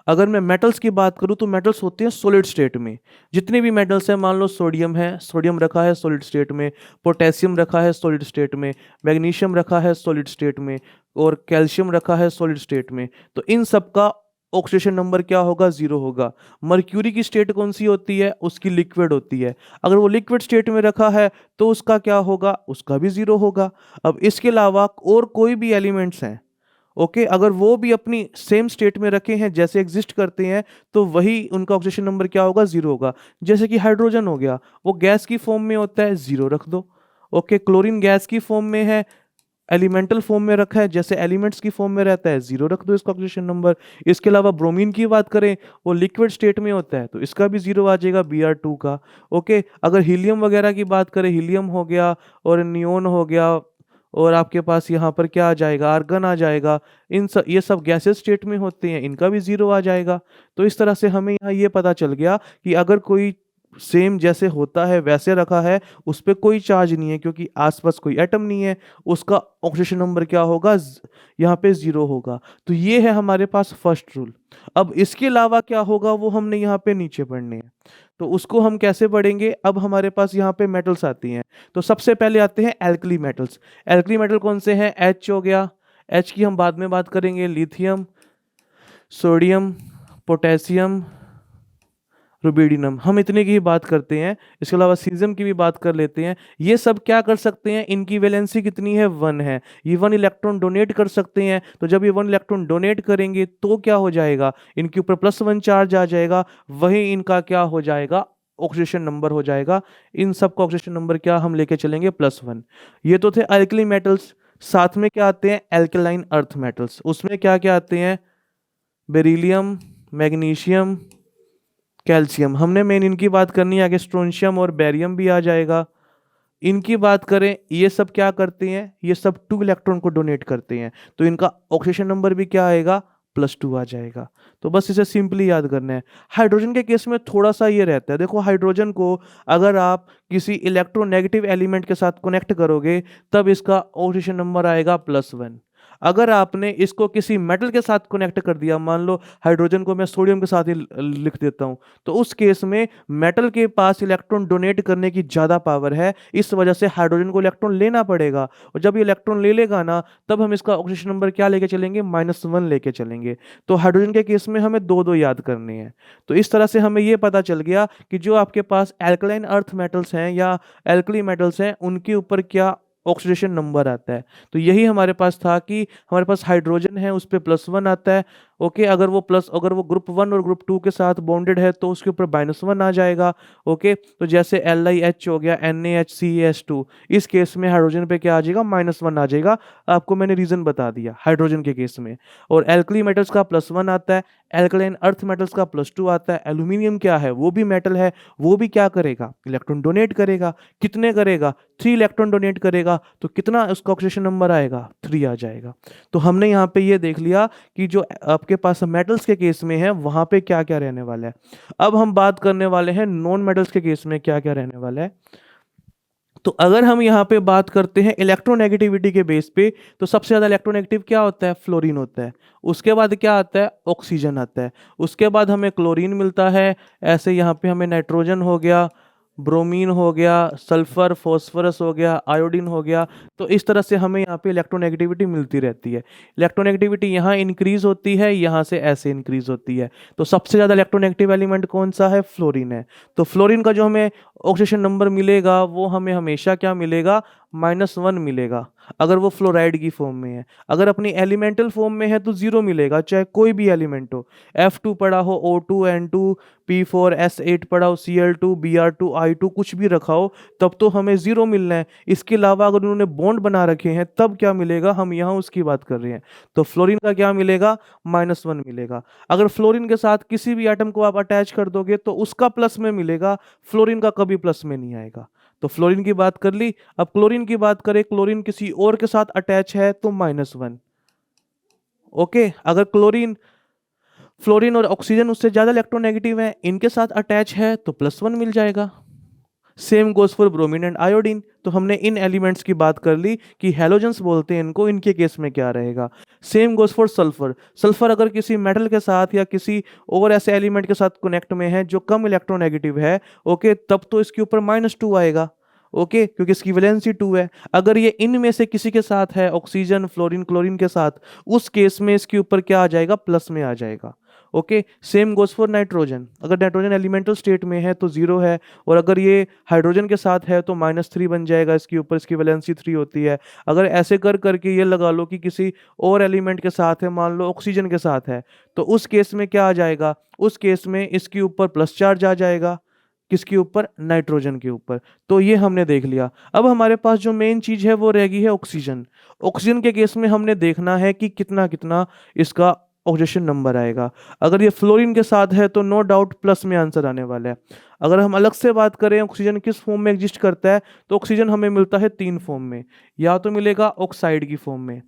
अगर मैं मेटल्स की बात करूं तो मेटल्स होते हैं सॉलिड स्टेट में। जितने भी मेटल्स हैं, मान लो सोडियम है, सोडियम रखा है सॉलिड स्टेट में, पोटेशियम रखा है सॉलिड स्टेट में, मैग्नीशियम रखा है सॉलिड स्टेट में, और कैल्शियम रखा है सॉलिड स्टेट में। तो इन सब का ऑक्सीडेशन नंबर क्या होगा, 0 होगा। मर्क्यूरी की स्टेट कौन सी होती है, उसकी लिक्विड होती है। अगर वो लिक्विड स्टेट में रखा है तो उसका क्या होगा, उसका भी 0 होगा। अब इसके अलावा और कोई भी एलिमेंट्स हैं, ओके, अगर वो भी अपनी सेम स्टेट में रखे हैं जैसे एग्जिस्ट करते हैं, तो वही उनका ऑक्सीडेशन नंबर क्या होगा, 0 होगा। जैसे कि हाइड्रोजन हो गया, वो गैस की फॉर्म में होता है, 0 रख दो। ओके, क्लोरीन गैस की फॉर्म में है, एलिमेंटल फॉर्म में रखा है, जैसे एलिमेंट्स की फॉर्म में रहता है, 0 रख दो इसका ऑक्सीडेशन नंबर। इसके अलावा ब्रोमीन की बात करें, वो लिक्विड स्टेट में होता है, तो इसका भी 0 आ जाएगा, Br2 का। ओके, अगर हीलियम वगैरह की बात करें, हीलियम हो गया और नियोन हो गया, और आपके पास यहाँ पर क्या आ जाएगा, आर्गन आ जाएगा। ये सब गैसेस स्टेट में होते हैं, इनका भी 0 आ जाएगा। तो इस तरह से हमें यहाँ ये पता चल गया कि अगर कोई सेम जैसे होता है वैसे रखा है, उस पर कोई चार्ज नहीं है क्योंकि आसपास कोई एटम नहीं है, उसका ऑक्सीडेशन नंबर क्या होगा, यहाँ पे 0 होगा। तो ये है हमारे पास फर्स्ट रूल। अब इसके अलावा क्या होगा वो हमने यहाँ पे नीचे पढ़ने हैं, तो उसको हम कैसे पढ़ेंगे। अब हमारे पास यहाँ पे मेटल्स आती हैं, तो सबसे पहले आते हैं एल्कली मेटल्स। एल्कली मेटल कौन से हैं, H हो गया, H की हम बाद में बात करेंगे, लिथियम, सोडियम, पोटेशियम, रुबिडियम, हम इतने की ही बात करते हैं। इसके अलावा सीजियम की भी बात कर लेते हैं। ये सब क्या कर सकते हैं, इनकी वैलेंसी कितनी है, 1 है। ये 1 इलेक्ट्रॉन डोनेट कर सकते हैं, तो जब ये 1 इलेक्ट्रॉन डोनेट करेंगे तो क्या हो जाएगा, इनके ऊपर +1 चार्ज आ जाएगा, वही इनका क्या हो जाएगा, ऑक्सीडेशन नंबर हो जाएगा। इन सब का ऑक्सीडेशन नंबर क्या हम लेके चलेंगे, +1। ये तो थे अल्कली मेटल्स। साथ में क्या आते हैं, एल्कलाइन अर्थ मेटल्स। उसमें क्या क्या आते हैं, बेरिलियम, मैग्नीशियम, कैल्शियम। हमने मेन इनकी बात करनी है, आगे स्ट्रोंशियम और बेरियम भी आ जाएगा। इनकी बात करें, ये सब क्या करते हैं, ये सब 2 इलेक्ट्रॉन को डोनेट करते हैं, तो इनका ऑक्सीडेशन नंबर भी क्या आएगा, +2 आ जाएगा। तो बस इसे सिंपली याद करना है। हाइड्रोजन के केस में थोड़ा सा ये रहता है, देखो हाइड्रोजन को अगर आप किसी इलेक्ट्रोनेगेटिव एलिमेंट के साथ कनेक्ट करोगे तब इसका ऑक्सीडेशन नंबर आएगा +1। अगर आपने इसको किसी मेटल के साथ कनेक्ट कर दिया, मान लो हाइड्रोजन को मैं सोडियम के साथ ही लिख देता हूं, तो उस केस में मेटल के पास इलेक्ट्रॉन डोनेट करने की ज्यादा पावर है, इस वजह से हाइड्रोजन को इलेक्ट्रॉन लेना पड़ेगा। और जब ये इलेक्ट्रॉन ले लेगा ना, तब हम इसका ऑक्सीडेशन नंबर क्या लेके चलेंगे, -1 लेके चलेंगे। तो हाइड्रोजन के केस में हमें 2 याद करने हैं। तो इस तरह से हमें यह पता चल गया कि जो आपके पास एल्कलाइन अर्थ मेटल्स हैं या एल्कली मेटल्स हैं, उनके ऊपर क्या ऑक्सीडेशन नंबर आता है। तो यही हमारे पास था कि हमारे पास हाइड्रोजन है, उस पर +1 आता है। ओके, अगर वो ग्रुप 1 और ग्रुप 2 के साथ बॉन्डेड है तो उसके ऊपर -1 आ जाएगा। ओके, तो जैसे LiH हो गया, NaHCH2, इस केस में हाइड्रोजन पे क्या आ जाएगा, -1 आ जाएगा। आपको मैंने रीजन बता दिया हाइड्रोजन के केस में। और एल्कली मेटल्स का +1 आता है, एल्कलाइन अर्थ मेटल्स का +2 आता है। एल्यूमिनियम क्या है, वो भी मेटल है, वो भी क्या करेगा, इलेक्ट्रॉन डोनेट करेगा। कितने करेगा, 3 इलेक्ट्रॉन डोनेट करेगा, तो कितना उसका ऑक्सीडेशन नंबर आएगा, 3 आ जाएगा। तो हमने यहाँ पे ये देख लिया कि जो आपके पास मेटल्स के केस में है वहां पे क्या क्या रहने वाला है। अब हम बात करने वाले हैं नॉन मेटल्स के केस में क्या क्या रहने वाला है। तो अगर हम यहाँ पे बात करते हैं इलेक्ट्रोनेगेटिविटी के बेस पे, तो सबसे ज़्यादा इलेक्ट्रोनेगेटिव क्या होता है? फ्लोरीन होता है। उसके बाद क्या आता है? ऑक्सीजन आता है। उसके बाद हमें क्लोरीन मिलता है। ऐसे यहाँ पे हमें नाइट्रोजन हो गया, ब्रोमीन हो गया, सल्फर, फॉस्फोरस हो गया, आयोडीन हो गया। तो इस तरह से हमें यहाँ पे इलेक्ट्रोनेगेटिविटी मिलती रहती है। इलेक्ट्रोनेगेटिविटी यहाँ इंक्रीज होती है, यहाँ से ऐसे इंक्रीज होती है। तो सबसे ज़्यादा इलेक्ट्रोनेगेटिव एलिमेंट कौन सा है? फ्लोरीन है। तो फ्लोरीन का जो हमें ऑक्सीजन नंबर मिलेगा वो हमें हमेशा क्या मिलेगा? -1 मिलेगा, अगर वो फ्लोराइड की फॉर्म में है। अगर अपनी एलिमेंटल फॉर्म में है तो 0 मिलेगा, चाहे कोई भी एलिमेंट हो। F2 पड़ा हो, O2, N2, P4, S8 पड़ा हो, Cl2, Br2, I2 कुछ भी रखा हो, तब तो हमें 0 मिलना है। इसके अलावा अगर उन्होंने बॉन्ड बना रखे हैं तब क्या मिलेगा? हम यहाँ उसकी बात कर रहे हैं। तो फ्लोरीन का क्या मिलेगा? -1 मिलेगा। अगर फ्लोरीन के साथ किसी भी एटम को आप अटैच कर दोगे तो उसका प्लस में मिलेगा, फ्लोरीन का कभी प्लस में नहीं आएगा। तो फ्लोरीन की बात कर ली। अब क्लोरीन की बात करें, क्लोरीन किसी और के साथ अटैच है तो -1। ओके, अगर क्लोरीन, फ्लोरीन और ऑक्सीजन उससे ज्यादा इलेक्ट्रोनेगेटिव है, इनके साथ अटैच है तो +1 मिल जाएगा। Same goes for bromine and iodine. तो हमने इन एलिमेंट्स की बात कर ली कि हैलोजेंस बोलते हैं इनको, इनके केस में क्या रहेगा। Same goes for sulphur. Sulphur अगर किसी मेटल के साथ या किसी और ऐसे एलिमेंट के साथ कनेक्ट में है जो कम इलेक्ट्रोनेगेटिव है, ओके, तब तो इसके ऊपर -2 आएगा। ओके, क्योंकि इसकी वैलेंसी 2 है। अगर ये इनमें से किसी के साथ है, ऑक्सीजन, फ्लोरीन, क्लोरीन के साथ, उस केस में इसके ऊपर क्या आ जाएगा? प्लस में आ जाएगा। Okay, same goes for nitrogen. अगर नाइट्रोजन एलिमेंटल स्टेट में है तो 0 है, और अगर ये हाइड्रोजन के साथ है तो -3 बन जाएगा इसके ऊपर, इसकी वैलेंसी 3 होती है। अगर ऐसे कर करके ये लगा लो कि किसी और एलिमेंट के साथ है, मान लो ऑक्सीजन के साथ है, तो उस केस में क्या आ जाएगा? उस केस में इसके ऊपर प्लस चार्ज आ जाएगा। किसके ऊपर? नाइट्रोजन के ऊपर। तो ये हमने देख लिया। अब हमारे पास जो मेन चीज है वो रह गई है ऑक्सीजन। ऑक्सीजन के केस में हमने देखना है कि कितना कितना इसका ऑक्सीजन नंबर आएगा। अगर ये फ्लोरीन के साथ है तो नो डाउट प्लस में आंसर आने वाला है। अगर हम अलग से बात करें ऑक्सीजन किस फॉर्म में एग्जिस्ट करता है, तो ऑक्सीजन हमें मिलता है 3 फॉर्म में। या तो मिलेगा ऑक्साइड की फॉर्म में।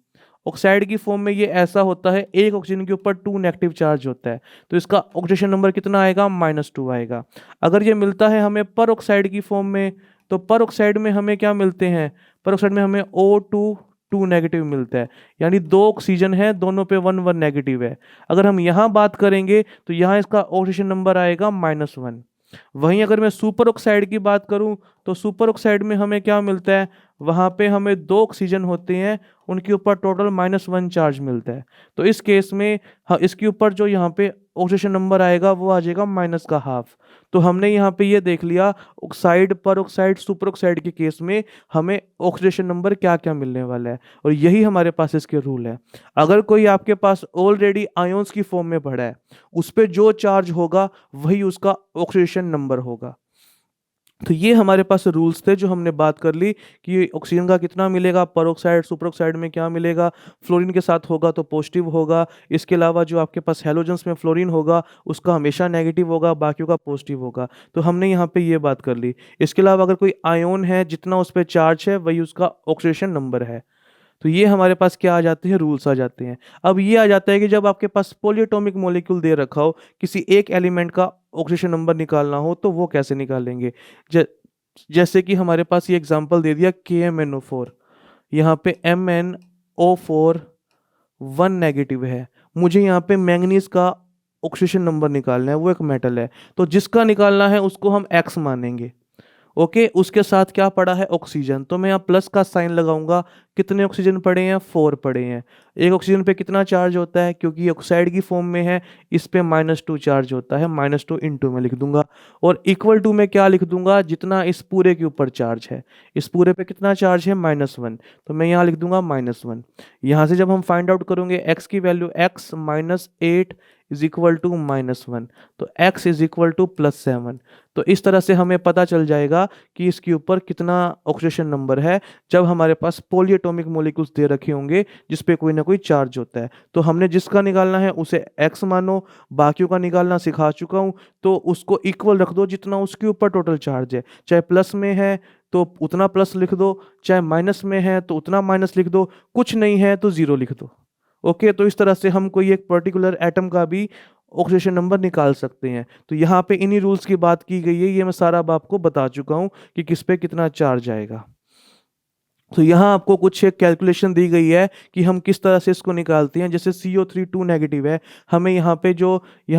ऑक्साइड की फॉर्म में ये ऐसा होता है, एक ऑक्सीजन के ऊपर 2 नेगेटिव चार्ज होता है, तो इसका ऑक्सीजन नंबर कितना आएगा? -2 आएगा। अगर ये मिलता है हमें पर ऑक्साइड की फॉर्म में, तो पर ऑक्साइड में हमें क्या मिलते हैं? पर ऑक्साइड में हमें O2 2 नेगेटिव मिलता है, यानी 2 ऑक्सीजन है, दोनों पे 1 नेगेटिव है। अगर हम यहाँ बात करेंगे तो यहाँ इसका ऑक्सीजन नंबर आएगा -1। वहीं अगर मैं सुपर ऑक्साइड की बात करूं तो सुपर ऑक्साइड में हमें क्या मिलता है? वहां पे हमें 2 ऑक्सीजन होते हैं, उनके ऊपर टोटल -1 चार्ज मिलता है। तो इस केस में इसके ऊपर जो यहाँ पे ऑक्सीजन नंबर आएगा वो आ जाएगा -½ तो हमने यहाँ पे ये देख लिया ऑक्साइड, पर ऑक्साइड, सुपर ऑक्साइड के केस में हमें ऑक्सीडेशन नंबर क्या क्या मिलने वाला है, और यही हमारे पास इसके रूल है। अगर कोई आपके पास ऑलरेडी आयोन्स की फॉर्म में पड़ा है, उस पर जो चार्ज होगा वही उसका ऑक्सीडेशन नंबर होगा। तो ये हमारे पास रूल्स थे जो हमने बात कर ली कि ऑक्सीजन का कितना मिलेगा, पर ऑक्साइड, सुपर ऑक्साइड में क्या मिलेगा, फ्लोरीन के साथ होगा तो पॉजिटिव होगा। इसके अलावा जो आपके पास हैलोजेंस में फ्लोरीन होगा उसका हमेशा नेगेटिव होगा, बाकियों का पॉजिटिव होगा। तो हमने यहाँ पे ये बात कर ली। इसके अलावा अगर कोई आयोन है, जितना उस पर चार्ज है वही उसका ऑक्सीडेशन नंबर है। तो ये हमारे पास क्या आ जाते हैं? रूल्स आ जाते हैं। अब ये आ जाता है कि जब आपके पास पॉलीएटॉमिक मॉलिक्यूल दे रखा हो, किसी एक एलिमेंट का ऑक्सीडेशन नंबर निकालना हो तो वो कैसे निकालेंगे। जैसे कि हमारे पास ये एग्जांपल दे दिया KMnO4, यहाँ पे MnO4 1 नेगेटिव है, मुझे यहाँ पे मैंगनीज का ऑक्सीडेशन नंबर निकालना है, वो एक मेटल है, तो जिसका निकालना है उसको हम X मानेंगे। ओके, उसके साथ क्या पड़ा है? ऑक्सीजन, तो मैं यहाँ प्लस का साइन लगाऊंगा। कितने ऑक्सीजन पड़े हैं? 4 पड़े हैं। एक ऑक्सीजन पे कितना चार्ज होता है? क्योंकि ये ऑक्साइड की फॉर्म में है, इस पे -2 चार्ज होता है, -2 × में लिख दूंगा, और इक्वल टू में क्या लिख दूंगा? जितना इस पूरे के ऊपर चार्ज है। इस पूरे पे कितना चार्ज है? -1, तो मैं यहाँ लिख दूंगा -1। यहाँ से जब हम फाइंड आउट करेंगे x की value, x -8 is equal to -1, तो x इज इक्वल टू +7। तो इस तरह से हमें पता चल जाएगा कि इसके ऊपर कितना ऑक्सीडेशन नंबर है, जब हमारे पास पॉलीएटॉमिक मॉलिक्यूल्स दे रखे होंगे जिस पे कोई ना कोई चार्ज होता है। तो हमने जिसका निकालना है उसे x मानो, बाकियों का निकालना सिखा चुका हूँ, तो उसको इक्वल रख दो जितना उसके ऊपर टोटल चार्ज है। चाहे प्लस में है तो उतना प्लस लिख दो, चाहे माइनस में है तो उतना माइनस लिख दो, कुछ नहीं है तो 0 लिख दो। ओके, तो इस तरह से हम कोई एक पर्टिकुलर एटम का भी ऑक्सीडेशन नंबर निकाल सकते हैं। तो यहाँ पे इन्हीं रूल्स की बात की गई है, ये मैं सारा अब आपको बता चुका हूँ कि किस पे कितना चार्ज आएगा। तो यहाँ आपको कुछ एक कैलकुलेशन दी गई है कि हम किस तरह से इसको निकालते हैं। जैसे CO3 2 नेगेटिव है, हमें यहाँ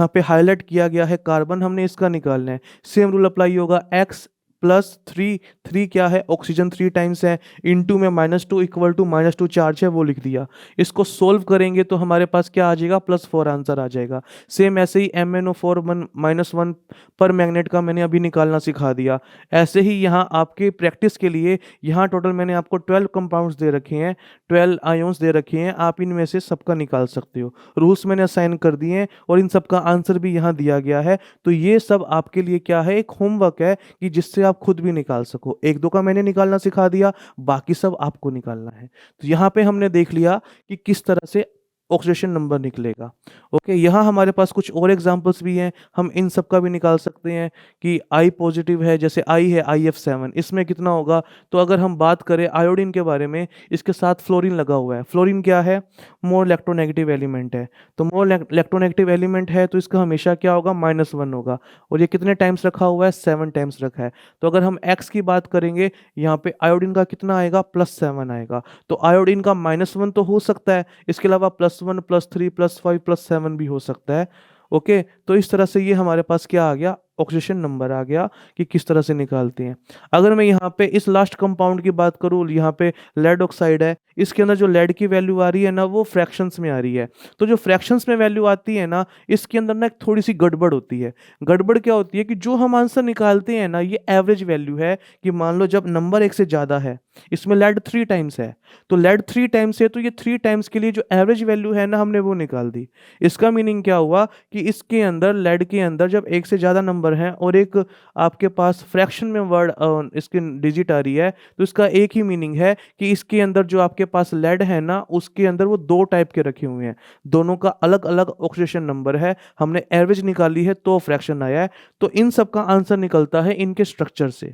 पे हाईलाइट किया गया है कार्बन, हमने इसका निकालना है। सेम रूल अप्लाई होगा, x प्लस 3, 3 क्या है, ऑक्सीजन 3 टाइम्स है, इनटू में -2 इक्वल टू -2 चार्ज है, वो लिख दिया। इसको सोल्व करेंगे तो हमारे पास क्या आ जाएगा, +4 आंसर आ जाएगा। सेम ऐसे ही MnO4 -1 पर मैग्नेट का मैंने अभी निकालना सिखा दिया। ऐसे ही यहाँ आपके प्रैक्टिस के लिए यहाँ टोटल मैंने आपको 12 कंपाउंड्स दे रखे हैं, 12 आयोन्स दे रखे हैं, आप इनमें से सबका निकाल सकते हो। रूल्स मैंने असाइन कर दिए हैं और इन सबका आंसर भी यहाँ दिया गया है। तो ये सब आपके लिए क्या है, एक होमवर्क है कि जिससे आप खुद भी निकाल सको। एक दो का मैंने निकालना सिखा दिया, बाकी सब आपको निकालना है। तो यहाँ पे हमने देख लिया कि किस तरह से ऑक्सीडेशन नंबर निकलेगा। ओके, यहाँ हमारे पास कुछ और एग्जांपल्स भी हैं, हम इन सब का भी निकाल सकते हैं कि I पॉजिटिव है, जैसे I है IF7, इसमें कितना होगा। तो अगर हम बात करें आयोडीन के बारे में, इसके साथ फ्लोरीन लगा हुआ है। फ्लोरीन क्या है, मोर इलेक्ट्रोनेगेटिव एलिमेंट है। तो मोर इलेक्ट्रोनेगेटिव एलिमेंट है तो इसका हमेशा क्या होगा, -1 होगा। और ये कितने टाइम्स रखा हुआ है, 7 टाइम्स रखा है। तो अगर हम X की बात करेंगे, यहाँ पे आयोडीन का कितना आएगा, +7 आएगा। तो आयोडीन का -1 तो हो सकता है, इसके अलावा +1 +3 +5 +7 भी हो सकता है। ओके, तो इस तरह से ये हमारे पास क्या आ गया, ऑक्सीडेशन नंबर आ गया कि किस तरह से निकालते हैं। अगर मैं यहाँ पे इस लास्ट कंपाउंड की बात करूँ, यहाँ पे लेड ऑक्साइड है, इसके अंदर जो लेड की वैल्यू आ रही है ना, वो फ्रैक्शंस में आ रही है। तो जो फ्रैक्शंस में वैल्यू आती है ना, इसके अंदर ना एक थोड़ी सी गड़बड़ होती है। गड़बड़ क्या होती है कि जो हम आंसर निकालते हैं ना, ये एवरेज वैल्यू है कि मान लो जब नंबर 1 से ज़्यादा है, इसमें लेड 3 टाइम्स है, तो लेड 3 टाइम्स है, तो ये 3 टाइम्स के लिए जो एवरेज वैल्यू है ना, हमने वो निकाल दी। इसका मीनिंग क्या हुआ कि इसके अंदर, लेड के अंदर जब 1 से ज़्यादा नंबर है और एक आपके पास फ्रैक्शन में वर्ड इसकी डिजिट आ रही है, तो इसका एक ही मीनिंग है कि इसके अंदर जो आपके पास लेड है ना, उसके अंदर वो 2 टाइप के रखे हुए हैं, दोनों का अलग अलग ऑक्सीडेशन नंबर है। हमने एवरेज निकाली है तो फ्रैक्शन आया है। तो इन सब का आंसर निकलता है इनके स्ट्रक्चर से।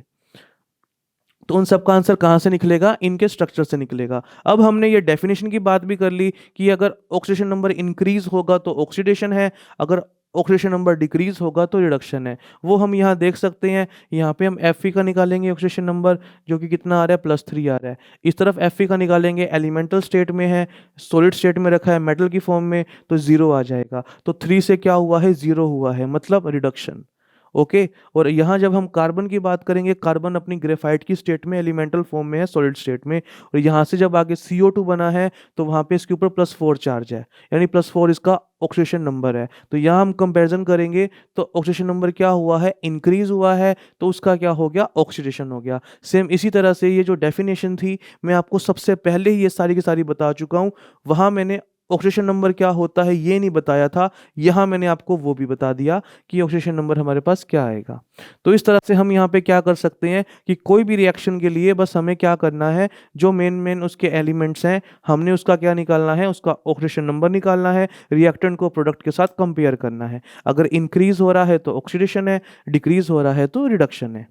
तो उन सब का आंसर कहाँ से निकलेगा, इनके स्ट्रक्चर से निकलेगा। अब हमने ये डेफिनेशन की बात भी कर ली कि अगर ऑक्सीडेशन नंबर इंक्रीज होगा तो ऑक्सीडेशन है, अगर ऑक्सीडेशन नंबर डिक्रीज होगा तो रिडक्शन है। वो हम यहाँ देख सकते हैं, यहाँ पे हम Fe का निकालेंगे ऑक्सीडेशन नंबर, जो कि कितना आ रहा है, +3 आ रहा है। इस तरफ Fe का निकालेंगे, एलिमेंटल स्टेट में है, सॉलिड स्टेट में रखा है, मेटल की फॉर्म में, तो 0 आ जाएगा। तो 3 से क्या हुआ है, 0 हुआ है, मतलब रिडक्शन। ओके, और यहाँ जब हम कार्बन की बात करेंगे, कार्बन अपनी ग्रेफाइट की स्टेट में, एलिमेंटल फॉर्म में है, सॉलिड स्टेट में, और यहाँ से जब आगे CO2 बना है तो वहाँ पे इसके ऊपर +4 चार्ज है, यानी +4 इसका ऑक्सीडेशन नंबर है। तो यहाँ हम कंपैरिजन करेंगे तो ऑक्सीडेशन नंबर क्या हुआ है, इंक्रीज हुआ है, तो उसका क्या हो गया, ऑक्सीडेशन हो गया। सेम इसी तरह से ये जो डेफिनेशन थी, मैं आपको सबसे पहले ही ये सारी की सारी बता चुका हूँ। वहाँ मैंने ऑक्सीडेशन नंबर क्या होता है ये नहीं बताया था, यहाँ मैंने आपको वो भी बता दिया कि ऑक्सीडेशन नंबर हमारे पास क्या आएगा। तो इस तरह से हम यहाँ पे क्या कर सकते हैं कि कोई भी रिएक्शन के लिए बस हमें क्या करना है, जो मेन उसके एलिमेंट्स हैं, हमने उसका क्या निकालना है, उसका ऑक्सीडेशन नंबर निकालना है, रिएक्टेंट को प्रोडक्ट के साथ कंपेयर करना है। अगर इंक्रीज हो रहा है तो ऑक्सीडेशन है, डिक्रीज हो रहा है तो रिडक्शन है।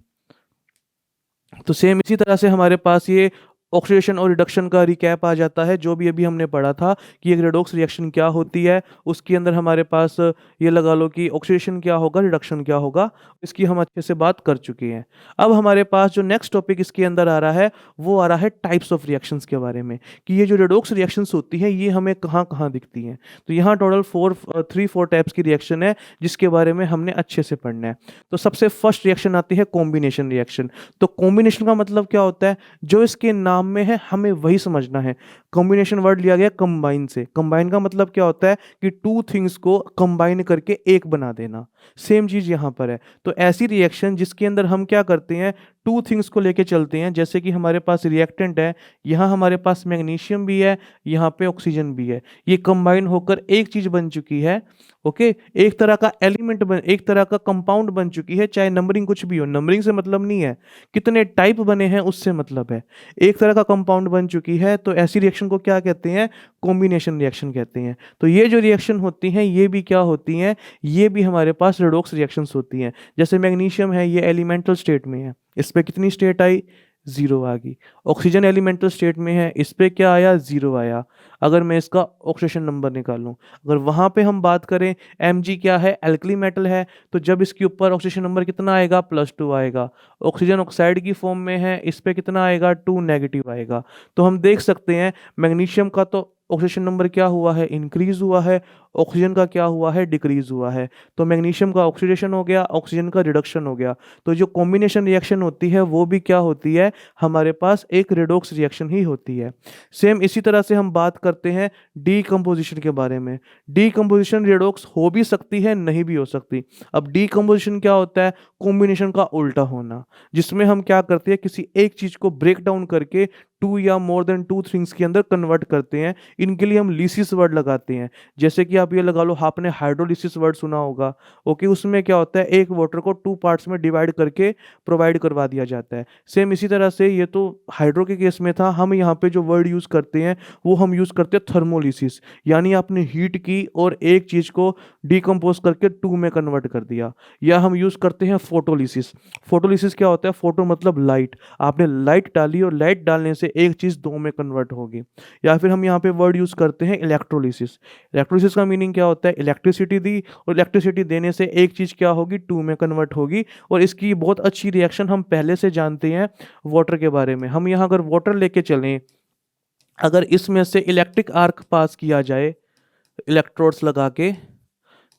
तो सेम इसी तरह से हमारे पास ये ऑक्सीडेशन और रिडक्शन का रिकैप आ जाता है, जो भी अभी हमने पढ़ा था कि एक रेडॉक्स रिएक्शन क्या होती है, उसके अंदर हमारे पास ये लगा लो कि ऑक्सीडेशन क्या होगा, रिडक्शन क्या होगा, इसकी हम अच्छे से बात कर चुके हैं। अब हमारे पास जो नेक्स्ट टॉपिक इसके अंदर आ रहा है, वो आ रहा है टाइप्स ऑफ रिएक्शंस के बारे में, कि ये जो रेडॉक्स रिएक्शंस होती हैं ये हमें कहाँ कहाँ दिखती हैं। तो यहाँ टोटल 3-4 टाइप्स की रिएक्शन है जिसके बारे में हमने अच्छे से पढ़ना है। तो सबसे फर्स्ट रिएक्शन आती है कॉम्बिनेशन रिएक्शन। तो कॉम्बिनेशन का मतलब क्या होता है, जो इसके नाम में है हमें वही समझना है। कॉम्बिनेशन वर्ड लिया गया कंबाइन से। कंबाइन का मतलब क्या होता है कि 2 थिंग्स को कंबाइन करके एक बना देना। सेम चीज यहां पर है। तो ऐसी रिएक्शन जिसके अंदर हम क्या करते हैं, 2 थिंग्स को लेके चलते हैं। जैसे कि हमारे पास रिएक्टेंट है, यहाँ हमारे पास मैग्नीशियम भी है, यहाँ पे ऑक्सीजन भी है, ये कंबाइन होकर एक चीज बन चुकी है। ओके, एक तरह का एलिमेंट एक तरह का कंपाउंड बन चुकी है, चाहे नंबरिंग कुछ भी हो, नंबरिंग से मतलब नहीं है, कितने टाइप बने हैं उससे मतलब है। एक तरह का कंपाउंड बन चुकी है, तो ऐसी रिएक्शन को क्या कहते हैं, कॉम्बिनेशन रिएक्शन कहते हैं। तो ये जो रिएक्शन होती हैं ये भी क्या होती हैं, ये भी हमारे पास रेडॉक्स रिएक्शंस होती हैं। जैसे मैग्नीशियम है, ये एलिमेंटल स्टेट में है, इस पे कितनी स्टेट आई, ज़ीरो आ गई। ऑक्सीजन एलिमेंटल स्टेट में है, इस पे क्या आया, ज़ीरो आया। अगर मैं इसका ऑक्सीडेशन नंबर निकालूं, अगर वहाँ पे हम बात करें Mg क्या है, एल्कली मेटल है, तो जब इसके ऊपर ऑक्सीडेशन नंबर कितना आएगा, +2 आएगा। ऑक्सीजन ऑक्साइड की फॉर्म में है, इस पे कितना आएगा, 2 नेगेटिव आएगा। तो हम देख सकते हैं मैग्नीशियम का तो ऑक्सीडेशन नंबर क्या हुआ है, इंक्रीज हुआ है, ऑक्सीजन का क्या हुआ है, डिक्रीज हुआ है। तो मैग्नीशियम का ऑक्सीडेशन हो गया, ऑक्सीजन का रिडक्शन हो गया। तो जो कॉम्बिनेशन रिएक्शन होती है वो भी क्या होती है, हमारे पास एक रेडॉक्स रिएक्शन ही होती है। सेम इसी तरह से हम बात करते हैं डीकम्पोजिशन के बारे में। डीकम्पोजिशन रेडॉक्स हो भी सकती है, नहीं भी हो सकती। अब डीकम्पोजिशन क्या होता है, कॉम्बिनेशन का उल्टा होना, जिसमें हम क्या करते हैं, किसी एक चीज को ब्रेक डाउन करके टू या मोर देन टू थिंग्स के अंदर कन्वर्ट करते हैं। इनके लिए हम लिसिस वर्ड लगाते हैं। जैसे कि आप ये लगा लो, आपने हाइड्रोलिसिस वर्ड सुना होगा। ओके, उसमें क्या होता है, एक वाटर को टू पार्ट्स में डिवाइड करके प्रोवाइड करवा दिया जाता है। सेम इसी तरह से ये तो हाइड्रो के केस में था, हम यहाँ पे जो वर्ड यूज करते हैं वो हम यूज करते हैं थर्मोलिसिस, यानी आपने हीट की और एक चीज को डिकम्पोज करके टू में कन्वर्ट कर दिया। या हम यूज करते हैं फोटोलिसिस। फोटोलिसिस क्या होता है, फोटो मतलब लाइट, आपने लाइट डाली और लाइट डालने से एक चीज दो में कन्वर्ट होगी। या फिर हम यहाँ पे वर्ड यूज करते हैं इलेक्ट्रोलिसिस। इलेक्ट्रोलिसिस का मीनिंग क्या होता है, इलेक्ट्रिसिटी दी और इलेक्ट्रिसिटी देने से एक चीज क्या होगी, टू में कन्वर्ट होगी। और इसकी बहुत अच्छी रिएक्शन हम पहले से जानते हैं वाटर के बारे में। हम यहाँ अगर वाटर लेके चलें, अगर इसमें से इलेक्ट्रिक आर्क पास किया जाए इलेक्ट्रोड्स लगा के,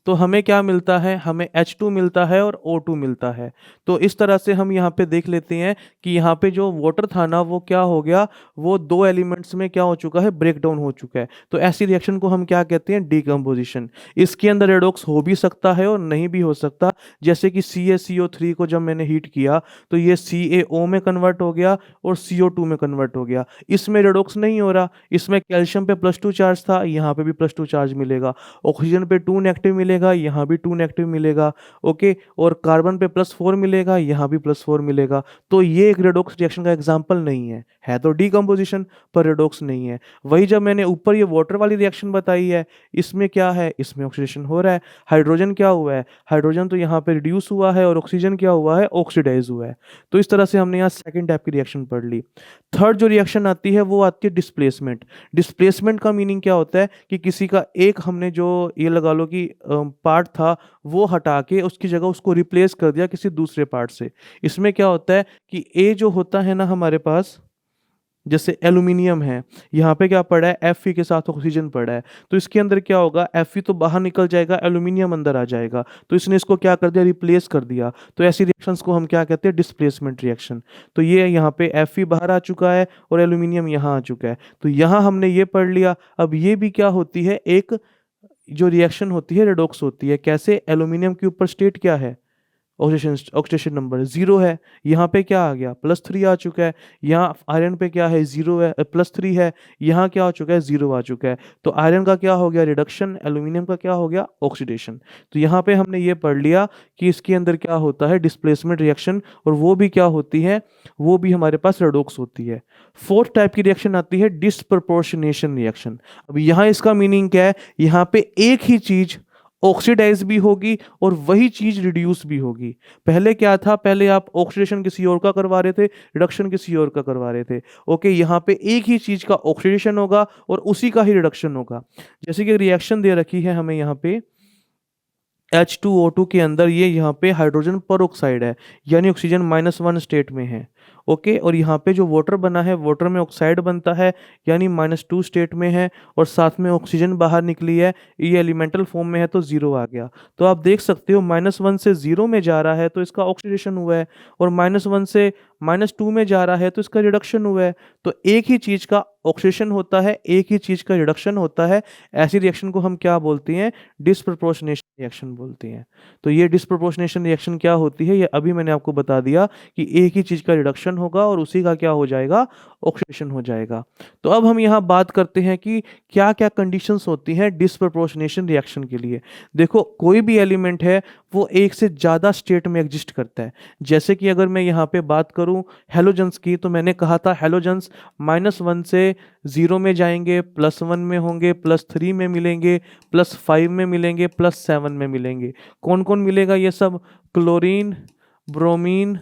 तो हमें क्या मिलता है, हमें H2 मिलता है और O2 मिलता है। तो इस तरह से हम यहाँ पे देख लेते हैं कि यहाँ पे जो वाटर था ना वो क्या हो गया, वो दो एलिमेंट्स में क्या हो चुका है, ब्रेक डाउन हो चुका है। तो ऐसी रिएक्शन को हम क्या कहते हैं, डीकम्पोजिशन। इसके अंदर रेडॉक्स हो भी सकता है और नहीं भी हो सकता। जैसे कि CaCO3 को जब मैंने हीट किया तो ये CaO में कन्वर्ट हो गया और CO2 में कन्वर्ट हो गया। इसमें रेडॉक्स नहीं हो रहा, इसमें कैल्शियम पे +2 चार्ज था, यहाँ पे भी +2 चार्ज मिलेगा। ऑक्सीजन पे 2 नेगेटिव मिलेगा, यहाँ भी 2 नेगेटिव मिलेगा। ओके, और कार्बन पे +4 मिलेगा, यहाँ भी +4 मिलेगा। तो ये एक रेडॉक्स रिएक्शन का एग्जाम्पल नहीं है तो डीकम्पोजिशन पर रेडॉक्स नहीं है। वही जब मैंने ऊपर ये वाटर वाली रिएक्शन बताई है, इसमें क्या है, इसमें ऑक्सीडेशन हो रहा है। हाइड्रोजन क्या हुआ है, हाइड्रोजन तो यहाँ पे रिड्यूस हुआ है और ऑक्सीजन क्या हुआ है, ऑक्सीडाइज हुआ है। तो इस तरह से हमने यहाँ सेकंड टाइप की रिएक्शन पढ़ ली। थर्ड जो रिएक्शन आती है वो आती है डिस्प्लेसमेंट। डिस्प्लेसमेंट का मीनिंग क्या होता है कि किसी का एक, हमने जो ये लगा लो कि पार्ट था वो हटा के उसकी जगह उसको रिप्लेस कर दिया किसी दूसरे पार्ट से। इसमें क्या होता है कि ए जो होता है ना हमारे पास, जैसे एल्यूमिनियम है, यहाँ पे क्या पड़ा है, Fe के साथ ऑक्सीजन पड़ा है। तो इसके अंदर क्या होगा, Fe तो बाहर निकल जाएगा, एल्यूमिनियम अंदर आ जाएगा। तो इसने इसको क्या कर दिया, रिप्लेस कर दिया। तो ऐसी रिएक्शंस को हम क्या कहते हैं, डिस्प्लेसमेंट रिएक्शन। तो ये यहाँ पे Fe बाहर आ चुका है और एल्यूमिनियम यहाँ आ चुका है। तो यहाँ हमने ये पढ़ लिया। अब ये भी क्या होती है, एक जो रिएक्शन होती है रेडॉक्स होती है। कैसे, एल्यूमिनियम के ऊपर स्टेट क्या है, ऑक्सीडेशन नंबर 0 है, यहाँ पे क्या आ गया, +3 आ चुका है। यहाँ आयरन पे क्या है, 0 है, +3 है, यहाँ क्या हो चुका है, 0 आ चुका है। तो आयरन का क्या हो गया, रिडक्शन, एल्यूमिनियम का क्या हो गया, ऑक्सीडेशन। तो यहाँ पे हमने ये पढ़ लिया कि इसके अंदर क्या होता है, डिस्प्लेसमेंट रिएक्शन, और वो भी क्या होती है, वो भी हमारे पास रेडॉक्स होती है। फोर्थ टाइप की रिएक्शन आती है डिस्प्रपोर्शनेशन रिएक्शन। अब यहाँ इसका मीनिंग क्या है, यहाँ पे एक ही चीज ऑक्सीडाइज भी होगी और वही चीज रिड्यूस भी होगी। पहले क्या था, पहले आप ऑक्सीडेशन किसी और का करवा रहे थे, रिडक्शन किसी और का करवा रहे थे। ओके, यहाँ पे एक ही चीज का ऑक्सीडेशन होगा और उसी का ही रिडक्शन होगा। जैसे कि रिएक्शन दे रखी है हमें यहाँ पे H2O2 के अंदर, ये यहाँ पे हाइड्रोजन पर ऑक्साइड है, यानी ऑक्सीजन -1 स्टेट में है। ओके, और यहाँ पे जो वाटर बना है, वाटर में ऑक्साइड बनता है, यानी -2 स्टेट में है, और साथ में ऑक्सीजन बाहर निकली है, ये एलिमेंटल फॉर्म में है तो 0 आ गया। तो आप देख सकते हो -1 से 0 में जा रहा है तो इसका ऑक्सीडेशन हुआ है, और -1 से -2 में जा रहा है तो इसका रिडक्शन हुआ है। तो एक ही चीज का ऑक्सीडेशन होता है, एक ही चीज का रिडक्शन होता है। ऐसी रिएक्शन को हम क्या बोलते हैं, डिस्प्रपोर्शनेशन रिएक्शन बोलते हैं। तो ये डिस्प्रपोर्शनेशन रिएक्शन क्या होती है, ये अभी मैंने आपको बता दिया कि एक ही चीज का रिडक्शन होगा और उसी का क्या हो जाएगा, ऑक्सीडेशन हो जाएगा। तो अब हम यहाँ बात करते हैं कि क्या क्या कंडीशंस होती हैं डिस्प्रपोर्शनेशन रिएक्शन के लिए। देखो, कोई भी एलिमेंट है वो एक से ज़्यादा स्टेट में एग्जिस्ट करता है। जैसे कि अगर मैं यहाँ पे बात करूँ हेलोजन्स की, तो मैंने कहा था हेलोजन्स -1 से 0 में जाएंगे, +1 में होंगे, +3 में मिलेंगे, +5 में मिलेंगे, +7 में मिलेंगे। कौन कौन मिलेगा ये सब, क्लोरीन, ब्रोमीन,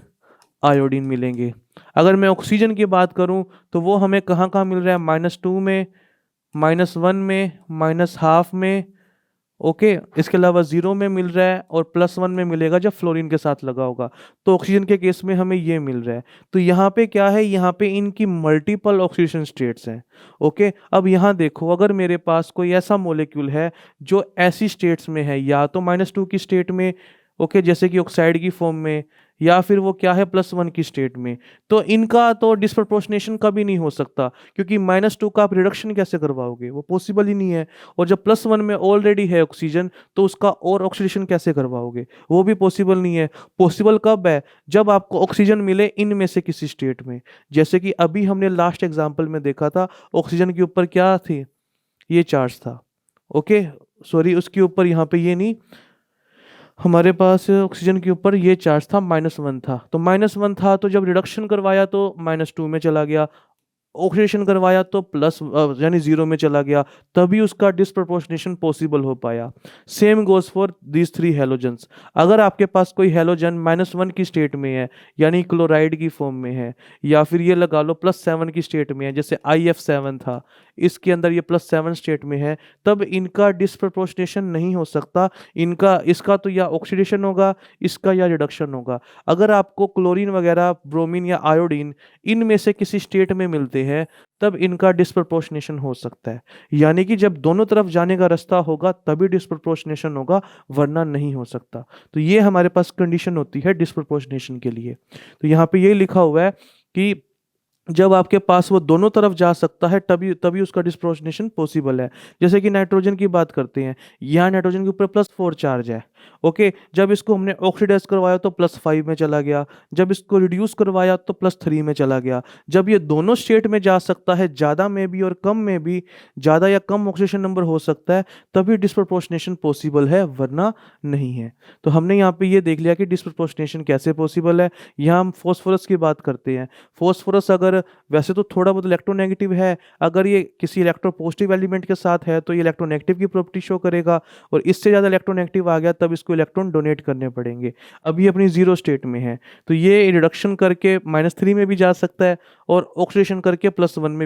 आयोडीन मिलेंगे। अगर मैं ऑक्सीजन की बात करूं तो वो हमें कहाँ कहाँ मिल रहा है, -2 में, -1 में, -½ में, ओके। इसके अलावा 0 में मिल रहा है और +1 में मिलेगा जब फ्लोरीन के साथ लगा होगा। तो ऑक्सीजन के केस में हमें ये मिल रहा है। तो यहाँ पे क्या है, यहाँ पे इनकी मल्टीपल ऑक्सीडेशन स्टेट्स हैं, ओके। अब यहाँ देखो, अगर मेरे पास कोई ऐसा मोलिक्यूल है जो ऐसी स्टेट्स में है, या तो -2 की स्टेट में, ओके, जैसे कि ऑक्साइड की फॉर्म में, या फिर वो क्या है, +1 की स्टेट में, तो इनका तो डिस्प्रपोर्शनेशन कभी नहीं हो सकता, क्योंकि -2 का आप रिडक्शन कैसे करवाओगे, वो पॉसिबल ही नहीं है। और जब +1 में ऑलरेडी है ऑक्सीजन, तो उसका और ऑक्सीडेशन कैसे करवाओगे, वो भी पॉसिबल नहीं है। पॉसिबल कब है, जब आपको ऑक्सीजन मिले इनमें से किसी स्टेट में, जैसे कि अभी हमने लास्ट एग्जाम्पल में देखा था, ऑक्सीजन के ऊपर क्या थी, ये चार्ज था, ओके। सॉरी, उसके ऊपर यहाँ पे ये नहीं, हमारे पास ऑक्सीजन के ऊपर ये चार्ज था, -1 था। तो -1 था, तो जब रिडक्शन करवाया तो -2 में चला गया, ऑक्सीडेशन करवाया तो प्लस यानी 0 में चला गया, तभी उसका डिस्प्रपोर्शनेशन पॉसिबल हो पाया। Same goes for these 3 halogens. अगर आपके पास कोई हेलोजन -1 की स्टेट में है, यानी क्लोराइड की फॉर्म में है, या फिर ये लगा लो +7 की स्टेट में है, जैसे IF7 था, इसके अंदर ये +7 स्टेट में है, तब इनका डिस्प्रपोर्शनेशन नहीं हो सकता। इनका इसका तो या ऑक्सीडेशन होगा, इसका या रिडक्शन होगा। अगर आपको क्लोरीन वगैरह, ब्रोमीन या आयोडीन इनमें से किसी स्टेट में मिलते हैं, तब इनका डिस्प्रपोर्शनेशन हो सकता है। यानी कि जब दोनों तरफ जाने का रास्ता होगा तभी डिस्प्रपोर्शनेशन होगा, वरना नहीं हो सकता। तो ये हमारे पास कंडीशन होती है डिस्प्रपोर्शनेशन के लिए। तो यहाँ पे ये लिखा हुआ है कि जब आपके पास वो दोनों तरफ जा सकता है, तभी तभी उसका डिस्प्रोपोर्शनेशन पॉसिबल है। जैसे कि नाइट्रोजन की बात करते हैं, यहाँ नाइट्रोजन के ऊपर +4 चार्ज है, ओके। जब इसको हमने ऑक्सीडाइज करवाया तो +5 में चला गया, जब इसको रिड्यूस करवाया तो +3 में चला गया। जब ये दोनों स्टेट में जा सकता है, ज़्यादा में भी और कम में भी, ज़्यादा या कम ऑक्सीडेशन नंबर हो सकता है, तभी डिस्प्रोपोर्शनेशन पॉसिबल है, वरना नहीं है। तो हमने यहाँ पे ये देख लिया कि डिस्प्रोपोर्शनेशन कैसे पॉसिबल है। यहाँ हम फॉस्फोरस की बात करते हैं। फॉस्फोरस अगर वैसे तो थोड़ा बहुत इलेक्ट्रोनेगेटिव है, अगर ये किसी इलेक्ट्रोपॉजिटिव एलिमेंट के साथ है तो ये इलेक्ट्रोनेगेटिव की प्रॉपर्टी शो करेगा, और इससे ज़्यादा इलेक्ट्रोनेगेटिव आ गया तब इसको इलेक्ट्रॉन डोनेट करने पड़ेंगे। अभी अपनी 0 स्टेट में है, तो ये रिडक्शन करके -3 में भी जा सकता है, और ऑक्सीडेशन करके +1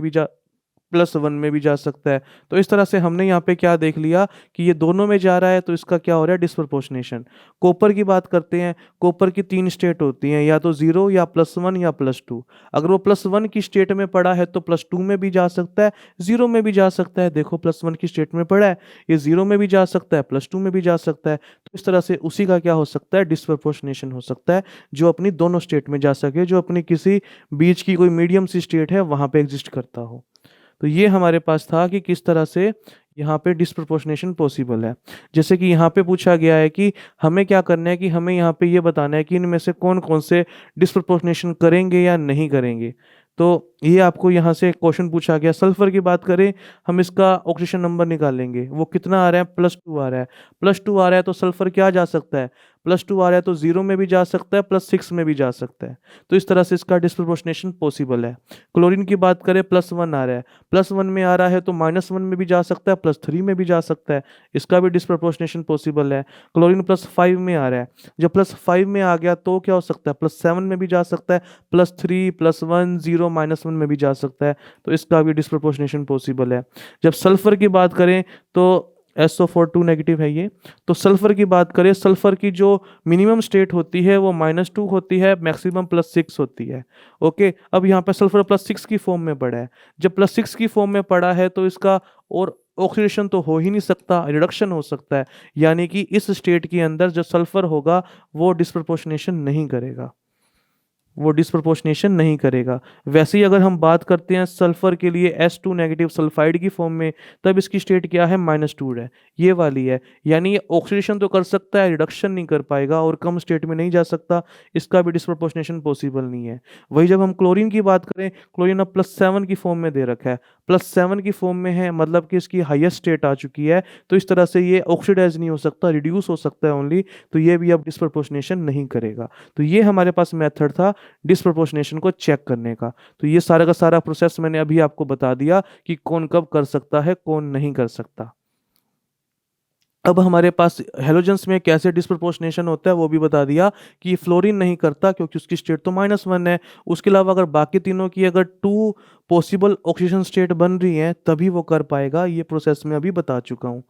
में भी जा सकता है। तो इस तरह से हमने यहाँ पे क्या देख लिया कि ये दोनों में जा रहा है, तो इसका क्या हो रहा है, डिस्प्रपोर्शनेशन। कॉपर की बात करते हैं। कॉपर की 3 स्टेट होती हैं, या तो 0 या +1 या +2। अगर वो +1 की स्टेट में पड़ा है तो +2 में भी जा सकता है, 0 में भी जा सकता है। देखो, +1 की स्टेट में पड़ा है, ये 0 में भी जा सकता है, +2 में भी जा सकता है। तो इस तरह से उसी का क्या हो सकता है, डिस्प्रपोर्शनेशन हो सकता है, जो अपनी दोनों स्टेट में जा सके, जो अपनी किसी बीच की कोई मीडियम सी स्टेट है वहाँ पे एग्जिस्ट करता हो। तो ये हमारे पास था कि किस तरह से यहाँ पे डिस्प्रपोर्शनेशन पॉसिबल है। जैसे कि यहाँ पे पूछा गया है कि हमें क्या करना है, कि हमें यहाँ पे ये बताना है कि इनमें से कौन कौन से डिस्प्रपोर्शनेशन करेंगे या नहीं करेंगे। तो ये आपको यहाँ से क्वेश्चन पूछा गया। सल्फर की बात करें, हम इसका ऑक्सीडेशन नंबर निकालेंगे, वो कितना आ रहा है, +2 आ रहा है। +2 आ रहा है तो सल्फर क्या जा सकता है, +2 आ रहा है तो 0 में भी जा सकता है, +6 में भी जा सकता है। तो इस तरह से इसका डिस्प्रपोर्शनेशन पॉसिबल है। क्लोरीन की बात करें, +1 आ रहा है, +1 में आ रहा है तो -1 में भी जा सकता है, +3 में भी जा सकता है, इसका भी डिस्प्रपोर्शनेशन पॉसिबल है। क्लोरीन +5 में आ रहा है, जब +5 में आ गया तो क्या हो सकता है, +7 में भी जा सकता है, +3, +1, 0, -1 में भी जा सकता है। तो इसका भी डिस्प्रपोर्शनेशन पॉसिबल है। जब सल्फर की बात करें तो SO4 2 नेगेटिव है ये। तो सल्फर की बात करें, सल्फर की जो मिनिमम स्टेट होती है वो -2 होती है, मैक्सिमम +6 होती है, ओके। अब यहाँ पे सल्फर +6 की फॉर्म में पड़ा है। जब +6 की फॉर्म में पड़ा है तो इसका और ऑक्सीडेशन तो हो ही नहीं सकता, रिडक्शन हो सकता है। यानी कि इस स्टेट के अंदर जो सल्फर होगा वो डिस्प्रपोर्शनेशन नहीं करेगा, वो डिस्प्रपोर्शनेशन नहीं करेगा। वैसे ही अगर हम बात करते हैं सल्फर के लिए S2 नेगेटिव सल्फाइड की फॉर्म में, तब इसकी स्टेट क्या है, -2 है, ये वाली है। यानी ये ऑक्सीडेशन तो कर सकता है, रिडक्शन नहीं कर पाएगा, और कम स्टेट में नहीं जा सकता, इसका भी डिस्प्रपोर्शनेशन पॉसिबल नहीं है। वही जब हम क्लोरीन की बात करें, क्लोरीन अब +7 की फॉर्म में दे रखा है, +7 की फॉर्म में है, मतलब कि इसकी हाईएस्ट स्टेट आ चुकी है, तो इस तरह से ये ऑक्सीडाइज नहीं हो सकता, रिड्यूस हो सकता है ओनली, तो ये भी अब डिस्प्रपोर्शनेशन नहीं करेगा। तो ये हमारे पास मेथड था डिस्प्रपोर्शनेशन को चेक करने का। तो ये सारा का सारा प्रोसेस मैंने अभी आपको बता दिया कि कौन कब कर सकता है, कौन नहीं कर सकता। अब हमारे पास हेलोजेंस में कैसे डिस्प्रपोर्शनेशन होता है वो भी बता दिया कि फ्लोरीन नहीं करता क्योंकि उसकी स्टेट तो -1 है। उसके अलावा अगर बाकी तीनों की अगर 2 पॉसिबल ऑक्सीजन स्टेट बन रही हैं तभी वो कर पाएगा, ये प्रोसेस मैं अभी बता चुका हूँ।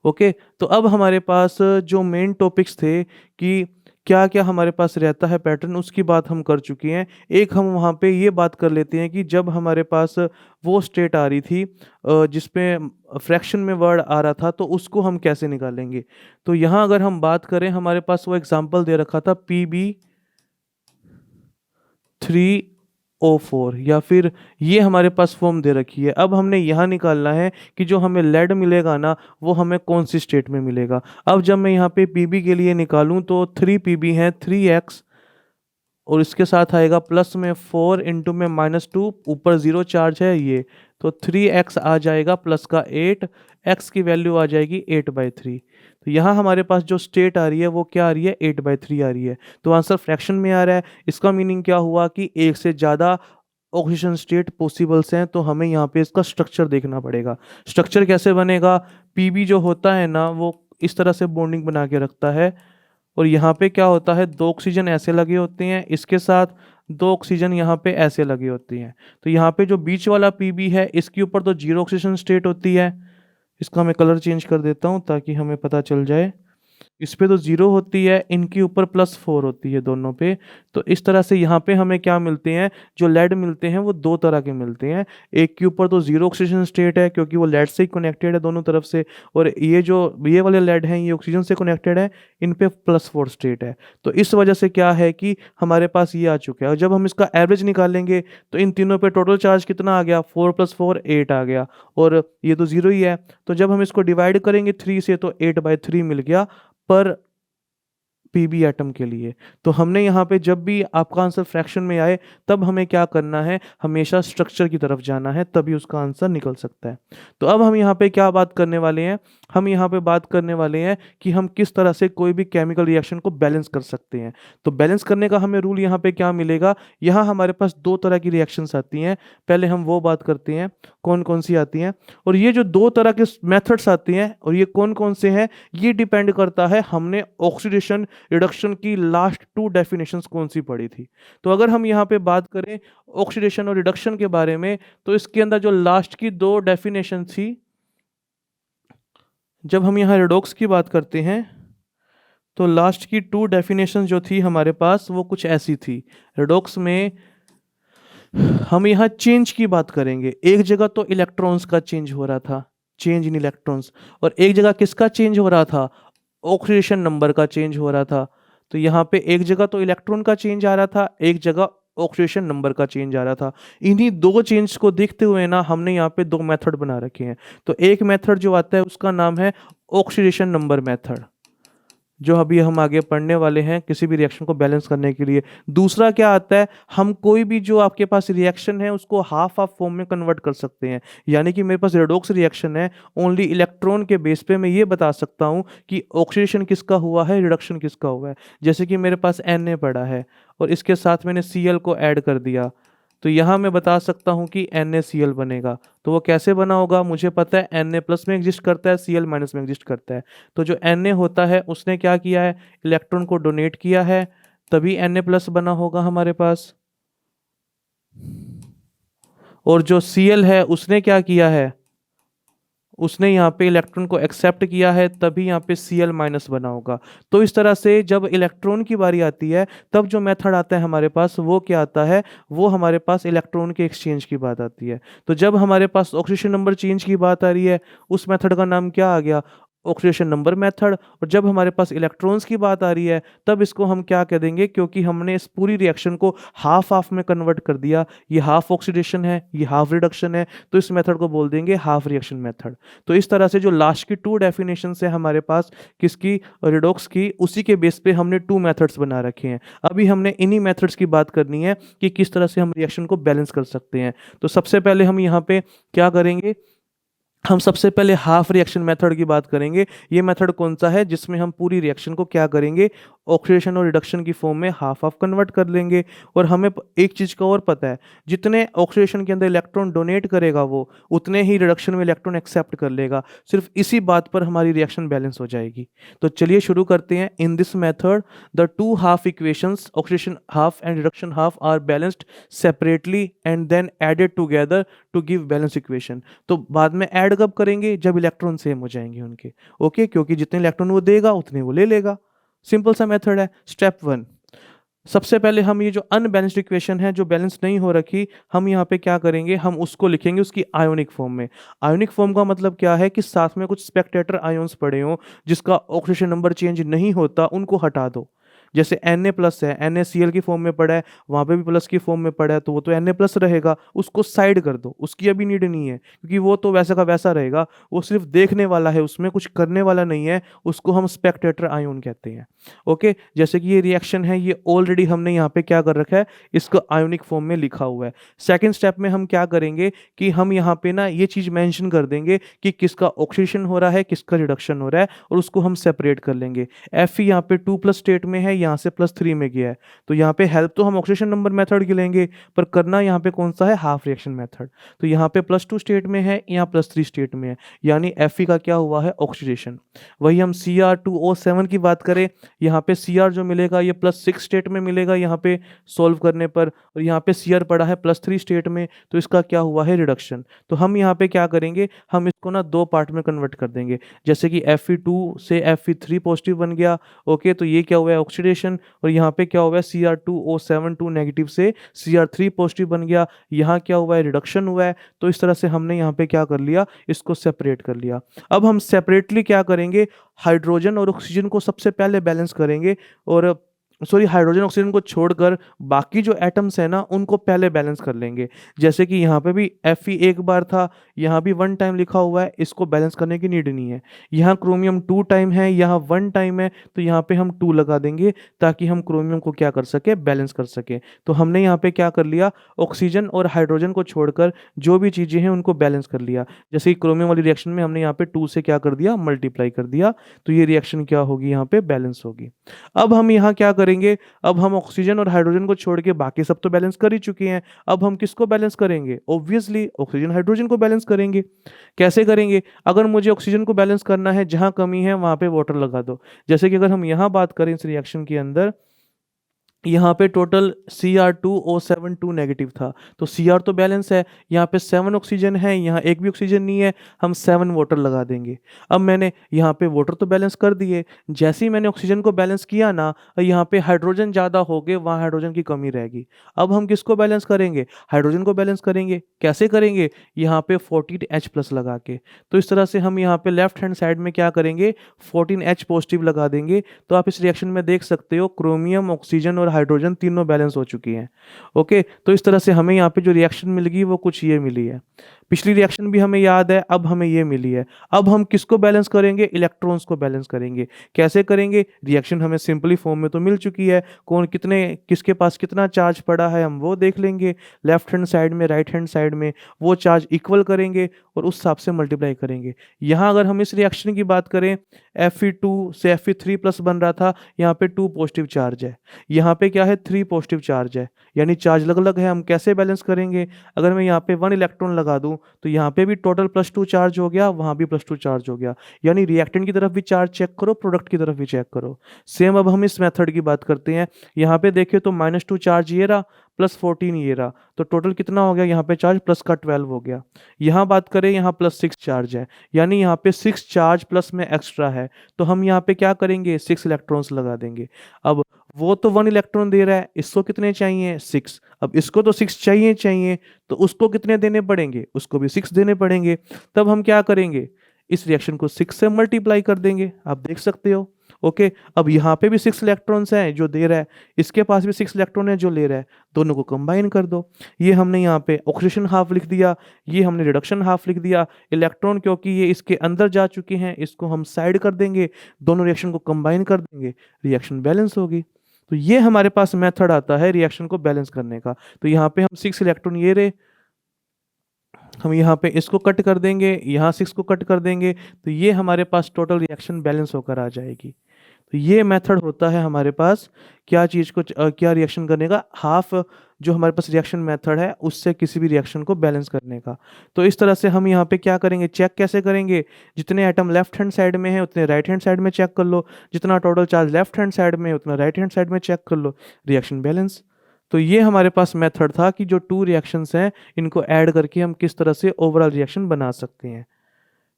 ओके, तो अब हमारे पास जो मेन टॉपिक्स थे कि क्या क्या हमारे पास रहता है पैटर्न, उसकी बात हम कर चुके हैं। एक हम वहाँ पे ये बात कर लेते हैं कि जब हमारे पास वो स्टेट आ रही थी जिसमें फ्रैक्शन में वर्ड आ रहा था, तो उसको हम कैसे निकालेंगे। तो यहाँ अगर हम बात करें, हमारे पास वो एग्जांपल दे रखा था PB3O4, या फिर ये हमारे पास फॉर्म दे रखी है। अब हमने यहाँ निकालना है कि जो हमें लेड मिलेगा ना, वो हमें कौन सी स्टेट में मिलेगा। अब जब मैं यहाँ पे PB के लिए निकालूं तो 3 PB है 3x, और इसके साथ आएगा प्लस में 4 इंटू में -2, ऊपर 0 चार्ज है ये, तो 3x आ जाएगा प्लस का 8, x की वैल्यू आ जाएगी 8/3। तो यहाँ हमारे पास जो स्टेट आ रही है वो क्या आ रही है, 8/3 आ रही है। तो आंसर फ्रैक्शन में आ रहा है। इसका मीनिंग क्या हुआ कि एक से ज़्यादा ऑक्सीजन स्टेट पॉसिबल्स हैं, तो हमें यहाँ पे इसका स्ट्रक्चर देखना पड़ेगा। स्ट्रक्चर कैसे बनेगा, पीबी जो होता है ना वो इस तरह से बॉन्डिंग बना के रखता है, और यहाँ पे क्या होता है, 2 ऑक्सीजन ऐसे लगे होते हैं, इसके साथ 2 ऑक्सीजन यहाँ पे ऐसे लगी होती हैं। तो यहाँ पे जो बीच वाला पीबी है इसके ऊपर तो 0 ऑक्सीजन स्टेट होती है। इसका मैं कलर चेंज कर देता हूँ ताकि हमें पता चल जाए। इस पे तो 0 होती है, इनके ऊपर +4 होती है दोनों पे। तो इस तरह से यहाँ पे हमें क्या मिलते हैं, जो लेड मिलते हैं वो 2 तरह के मिलते हैं। एक के ऊपर तो 0 ऑक्सीजन स्टेट है क्योंकि वो लेड से ही कनेक्टेड है दोनों तरफ से, और ये वाले लेड हैं ये ऑक्सीजन से कनेक्टेड है, इन पे +4 स्टेट है। तो इस वजह से क्या है कि हमारे पास ये आ चुका है, और जब हम इसका एवरेज निकालेंगे तो इन तीनों पे टोटल चार्ज कितना आ गया, 4 + 4 8 आ गया, और ये तो 0 ही है। तो जब हम इसको डिवाइड करेंगे 3 से तो 8/3 मिल गया पर पीबी एटम के लिए। तो हमने यहाँ पे जब भी आपका आंसर फ्रैक्शन में आए तब हमें क्या करना है, हमेशा स्ट्रक्चर की तरफ जाना है, तभी उसका आंसर निकल सकता है। तो अब हम यहाँ पे क्या बात करने वाले हैं, हम यहाँ पे बात करने वाले हैं कि हम किस तरह से कोई भी केमिकल रिएक्शन को बैलेंस कर सकते हैं। तो बैलेंस करने का हमें रूल यहाँ पे क्या मिलेगा, यहाँ हमारे पास 2 तरह की रिएक्शंस आती हैं। पहले हम वो बात करते हैं कौन कौन सी आती हैं, और ये जो 2 तरह के मेथड्स आती हैं और ये कौन कौन से हैं, ये डिपेंड करता है हमने ऑक्सीडेशन रिडक्शन की लास्ट 2 डेफिनेशंस कौन सी पढ़ी थी। तो अगर हम यहाँ पे बात करें ऑक्सीडेशन और रिडक्शन के बारे में, तो इसके अंदर जो लास्ट की 2 डेफिनेशन थी, जब हम यहाँ रिडॉक्स की बात करते हैं तो लास्ट की 2 डेफिनेशन जो थी हमारे पास वो कुछ ऐसी थी। रिडॉक्स में हम यहाँ चेंज की बात करेंगे, एक जगह तो इलेक्ट्रॉन्स का चेंज हो रहा था, चेंज इन इलेक्ट्रॉन्स, और एक जगह किसका चेंज हो रहा था, ऑक्सीडेशन नंबर का चेंज हो रहा था। तो यहाँ पे एक जगह तो इलेक्ट्रॉन का चेंज आ रहा था, एक जगह ऑक्सीडेशन नंबर का चेंज आ रहा था। इन्हीं 2 चेंज को देखते हुए ना हमने यहाँ पे 2 मेथड बना रखे हैं। तो एक मेथड जो आता है उसका नाम है ऑक्सीडेशन नंबर मेथड, जो अभी हम आगे पढ़ने वाले हैं किसी भी रिएक्शन को बैलेंस करने के लिए। दूसरा क्या आता है, हम कोई भी जो आपके पास रिएक्शन है उसको हाफ हाफ फॉर्म में कन्वर्ट कर सकते हैं। यानी कि मेरे पास रेडॉक्स रिएक्शन है, ओनली इलेक्ट्रॉन के बेस पे मैं ये बता सकता हूँ कि ऑक्सीडेशन किसका हुआ है, रिडक्शन किसका हुआ है। जैसे कि मेरे पास Na पड़ा है और इसके साथ मैंने Cl को ऐड कर दिया, तो यहाँ मैं बता सकता हूँ कि NaCl बनेगा। तो वो कैसे बना होगा, मुझे पता है Na+ में एग्जिस्ट करता है, Cl- में एग्जिस्ट करता है। तो जो Na होता है उसने क्या किया है, इलेक्ट्रॉन को डोनेट किया है, तभी Na+ बना होगा हमारे पास। और जो Cl है उसने क्या किया है, उसने यहाँ पे इलेक्ट्रॉन को एक्सेप्ट किया है, तभी यहाँ पे Cl- बना होगा। तो इस तरह से जब इलेक्ट्रॉन की बारी आती है तब जो मेथड आता है हमारे पास वो क्या आता है, वो हमारे पास इलेक्ट्रॉन के एक्सचेंज की बात आती है। तो जब हमारे पास ऑक्सीडेशन नंबर चेंज की बात आ रही है, उस मेथड का नाम क्या आ गया, ऑक्सीडेशन नंबर मेथड। और जब हमारे पास इलेक्ट्रॉन्स की बात आ रही है तब इसको हम क्या कह देंगे, क्योंकि हमने इस पूरी रिएक्शन को हाफ हाफ में कन्वर्ट कर दिया, ये हाफ ऑक्सीडेशन है, ये हाफ रिडक्शन है, तो इस मेथड को बोल देंगे हाफ रिएक्शन मेथड। तो इस तरह से जो लास्ट की 2 डेफिनेशन है हमारे पास किसकी, रिडॉक्स की, उसी के बेस पे हमने 2 मेथड्स बना रखे हैं। अभी हमने इन्हीं मेथड्स की बात करनी है कि किस तरह से हम रिएक्शन को बैलेंस कर सकते हैं। तो सबसे पहले हम यहाँ पे क्या करेंगे, हम सबसे पहले हाफ रिएक्शन मेथड की बात करेंगे। ये मेथड कौन सा है जिसमें हम पूरी रिएक्शन को क्या करेंगे, ऑक्सीडेशन और रिडक्शन की फॉर्म में हाफ हाफ कन्वर्ट कर लेंगे। और हमें एक चीज़ का और पता है, जितने ऑक्सीडेशन के अंदर इलेक्ट्रॉन डोनेट करेगा वो उतने ही रिडक्शन में इलेक्ट्रॉन एक्सेप्ट कर लेगा। सिर्फ इसी बात पर हमारी रिएक्शन बैलेंस हो जाएगी। तो चलिए शुरू करते हैं। In this method the two half equations oxidation half and reduction half are balanced separately and then added together to give balance equation. तो बाद में ऐड कब करेंगे, जब इलेक्ट्रॉन सेम हो जाएंगे उनके। ओके, क्योंकि जितने इलेक्ट्रॉन वो देगा उतने वो ले लेगा। सिंपल सा मेथड है। स्टेप वन, सबसे पहले हम ये जो अनबैलेंस्ड इक्वेशन है, जो बैलेंस नहीं हो रखी, हम यहाँ पे क्या करेंगे, हम उसको लिखेंगे उसकी आयोनिक फॉर्म में। आयोनिक फॉर्म का मतलब क्या है कि साथ में कुछ स्पेक्टेटर आयोन्स पड़े हों जिसका ऑक्सीडेशन नंबर चेंज नहीं होता, उनको हटा दो। जैसे Na प्लस है, NaCl की फॉर्म में पड़ा है, वहाँ पे भी प्लस की फॉर्म में पड़ा है, तो वो तो Na प्लस रहेगा, उसको साइड कर दो, उसकी अभी नीड नहीं है क्योंकि वो तो वैसा का वैसा रहेगा। वो सिर्फ देखने वाला है, उसमें कुछ करने वाला नहीं है, उसको हम स्पेक्टेटर आयोन कहते हैं। ओके, जैसे कि ये रिएक्शन है, ये ऑलरेडी हमने यहाँ पे क्या कर रखा है, इसको आयोनिक फॉर्म में लिखा हुआ है। सेकेंड स्टेप में हम क्या करेंगे कि हम यहाँ पे ना ये चीज़ मेंशन कर देंगे कि किसका ऑक्सीडेशन हो रहा है, किसका रिडक्शन हो रहा है, और उसको हम सेपरेट कर लेंगे। Fe यहाँ पे 2+ स्टेट में है, यहाँ से +3 में गया है, तो यहाँ पे हेल्प तो हम ऑक्सीडेशन नंबर मेथड की लेंगे, पर करना यहाँ पे कौन सा है, हाफ रिएक्शन मेथड। तो यहाँ पे +2 स्टेट में है, यहाँ +3 स्टेट में है, यानी Fe का क्या हुआ है, ऑक्सीडेशन। वही हम Cr2O7 की बात करें, यहाँ पे Cr जो मिलेगा ये +6 स्टेट में मिलेगा यहाँ पे सॉल्व करने पर, और यहाँ पे Cr पड़ा है +3 स्टेट में, तो इसका क्या हुआ है, रिडक्शन। तो हम यहाँ पे क्या करेंगे, हम इसको ना दो पार्ट में कन्वर्ट कर देंगे। जैसे कि Fe2 से Fe3 पॉजिटिव बन गया। ओके, तो ये क्या हुआ है, ऑक्सीडेशन। और यहाँ पे क्या हुआ है, Cr2O7 नेगेटिव से Cr3 पॉजिटिव बन गया, यहाँ क्या हुआ है, रिडक्शन हुआ है। तो इस तरह से हमने यहाँ पे क्या कर लिया, इसको सेपरेट कर लिया। अब हम सेपरेटली क्या करेंगे, हाइड्रोजन और ऑक्सीजन को सबसे पहले बैलेंस करेंगे, और सॉरी, हाइड्रोजन ऑक्सीजन को छोड़कर बाकी जो एटम्स है ना उनको पहले बैलेंस कर लेंगे। जैसे कि यहाँ पे भी Fe एक बार था, यहाँ भी 1 टाइम लिखा हुआ है, इसको बैलेंस करने की नीड नहीं है। यहाँ क्रोमियम 2 टाइम है, यहाँ 1 टाइम है, तो यहाँ पे हम 2 लगा देंगे ताकि हम क्रोमियम को क्या कर सके, बैलेंस कर सके। तो हमने यहाँ पे क्या कर लिया, ऑक्सीजन और हाइड्रोजन को छोड़कर जो भी चीज़ें हैं उनको बैलेंस कर लिया। जैसे कि क्रोमियम वाली रिएक्शन में हमने यहाँ पे 2 से क्या कर दिया, मल्टीप्लाई कर दिया, तो ये रिएक्शन क्या होगी, यहाँ पे बैलेंस होगी। अब हम यहाँ क्या करेंगे, अब हम ऑक्सीजन और हाइड्रोजन को छोड़ के बाकी सब तो बैलेंस कर ही चुके हैं। अब हम किसको बैलेंस करेंगे, ऑब्वियसली ऑक्सीजन हाइड्रोजन को बैलेंस करेंगे। कैसे करेंगे, अगर मुझे ऑक्सीजन को बैलेंस करना है, जहां कमी है वहां पे वाटर लगा दो। जैसे कि अगर हम यहाँ बात करें इस रिएक्शन के अंदर, यहाँ पे टोटल Cr2O7 नेगेटिव था, तो Cr तो बैलेंस है, यहाँ पे 7 ऑक्सीजन है, यहाँ एक भी ऑक्सीजन नहीं है, हम 7 वाटर लगा देंगे। अब मैंने यहाँ पे वाटर तो बैलेंस कर दिए, जैसे ही मैंने ऑक्सीजन को बैलेंस किया ना, यहाँ पे हाइड्रोजन ज़्यादा हो गए, वहाँ हाइड्रोजन की कमी रहेगी। अब हम किसको बैलेंस करेंगे, हाइड्रोजन को बैलेंस करेंगे। कैसे करेंगे, यहाँ पे 14H+ लगा के। तो इस तरह से हम यहाँ पे लेफ्ट हैंड साइड में क्या करेंगे, 14H पॉजिटिव लगा देंगे। तो आप इस रिएक्शन में देख सकते हो, क्रोमियम, ऑक्सीजन और हाइड्रोजन तीनों बैलेंस हो चुकी हैं। ओके, तो इस तरह से हमें यहाँ पे जो रिएक्शन मिल गई वो कुछ ये मिली है। पिछली रिएक्शन भी हमें याद है, अब हमें ये मिली है। अब हम किसको बैलेंस करेंगे, इलेक्ट्रॉन्स को बैलेंस करेंगे। कैसे करेंगे, रिएक्शन हमें सिंपली फॉर्म में तो मिल चुकी है, कौन कितने किसके पास कितना चार्ज पड़ा है हम वो देख लेंगे। लेफ्ट हैंड साइड में, राइट हैंड साइड में वो चार्ज इक्वल करेंगे और उस हिसाब से मल्टीप्लाई करेंगे। यहाँ अगर हम इस रिएक्शन की बात करें, Fe2 से Fe3+ बन रहा था, यहाँ पे 2 पॉजिटिव चार्ज है, यहाँ पे क्या है, 3 पॉजिटिव चार्ज है, यानी चार्ज अलग अलग है। हम कैसे बैलेंस करेंगे, अगर मैं यहाँ पे 1 इलेक्ट्रॉन लगा दूं तो यहाँ पे भी टोटल +2 चार्ज हो गया, वहाँ भी +2 चार्ज हो गया, यानी रिएक्टेंट की तरफ भी चार्ज चेक करो, प्रोडक्ट की तरफ भी चेक करो। सेम अब हम इस मेथड की बात करते हैं। यहाँ पे देखिए तो -2 चार्ज ये रहा, +14 ये रहा, तो टोटल कितना हो गया, यहाँ पे चार्ज प्लस का 12 हो गया। यहाँ बात करें, यहाँ +6 चार्ज है, यानी यहाँ पे 6 चार्ज प्लस में एक्स्ट्रा है, तो हम यहाँ पे क्या करेंगे, 6 इलेक्ट्रॉन्स लगा देंगे। अब वो तो 1 इलेक्ट्रॉन दे रहा है, इसको कितने चाहिए, 6। अब इसको तो 6 चाहिए चाहिए, तो उसको कितने देने पड़ेंगे, उसको भी 6 देने पड़ेंगे। तब हम क्या करेंगे, इस रिएक्शन को 6 से मल्टीप्लाई कर देंगे, आप देख सकते हो। ओके, अब यहाँ पे भी 6 इलेक्ट्रॉन्स हैं जो दे रहा है, इसके पास भी 6 इलेक्ट्रॉन है जो ले रहा है, दोनों को कंबाइन कर दो। ये हमने यहाँ पे ऑक्सीडेशन हाफ लिख दिया, ये हमने रिडक्शन हाफ लिख दिया। इलेक्ट्रॉन क्योंकि ये इसके अंदर जा चुके हैं, इसको हम साइड कर देंगे, दोनों रिएक्शन को कंबाइन कर देंगे, रिएक्शन बैलेंस होगी। तो ये हमारे पास मेथड आता है रिएक्शन को बैलेंस करने का। तो यहाँ पे हम 6 इलेक्ट्रॉन ये रहे, हम यहाँ पे इसको कट कर देंगे, यहाँ से इसको कट कर देंगे, तो ये हमारे पास टोटल रिएक्शन बैलेंस होकर आ जाएगी। तो ये मेथड होता है हमारे पास क्या चीज़ को क्या रिएक्शन करने का, हाफ जो हमारे पास रिएक्शन मेथड है उससे किसी भी रिएक्शन को बैलेंस करने का। तो इस तरह से हम यहाँ पे क्या करेंगे, चेक कैसे करेंगे, जितने एटम लेफ्ट हैंड साइड में है उतने राइट हैंड साइड में चेक कर लो, जितना total charge left hand side में है उतना राइट हैंड साइड में चेक कर लो, रिएक्शन बैलेंस। तो ये हमारे पास मेथड था कि जो टू रिएक्शंस हैं इनको ऐड करके हम किस तरह से ओवरऑल रिएक्शन बना सकते हैं।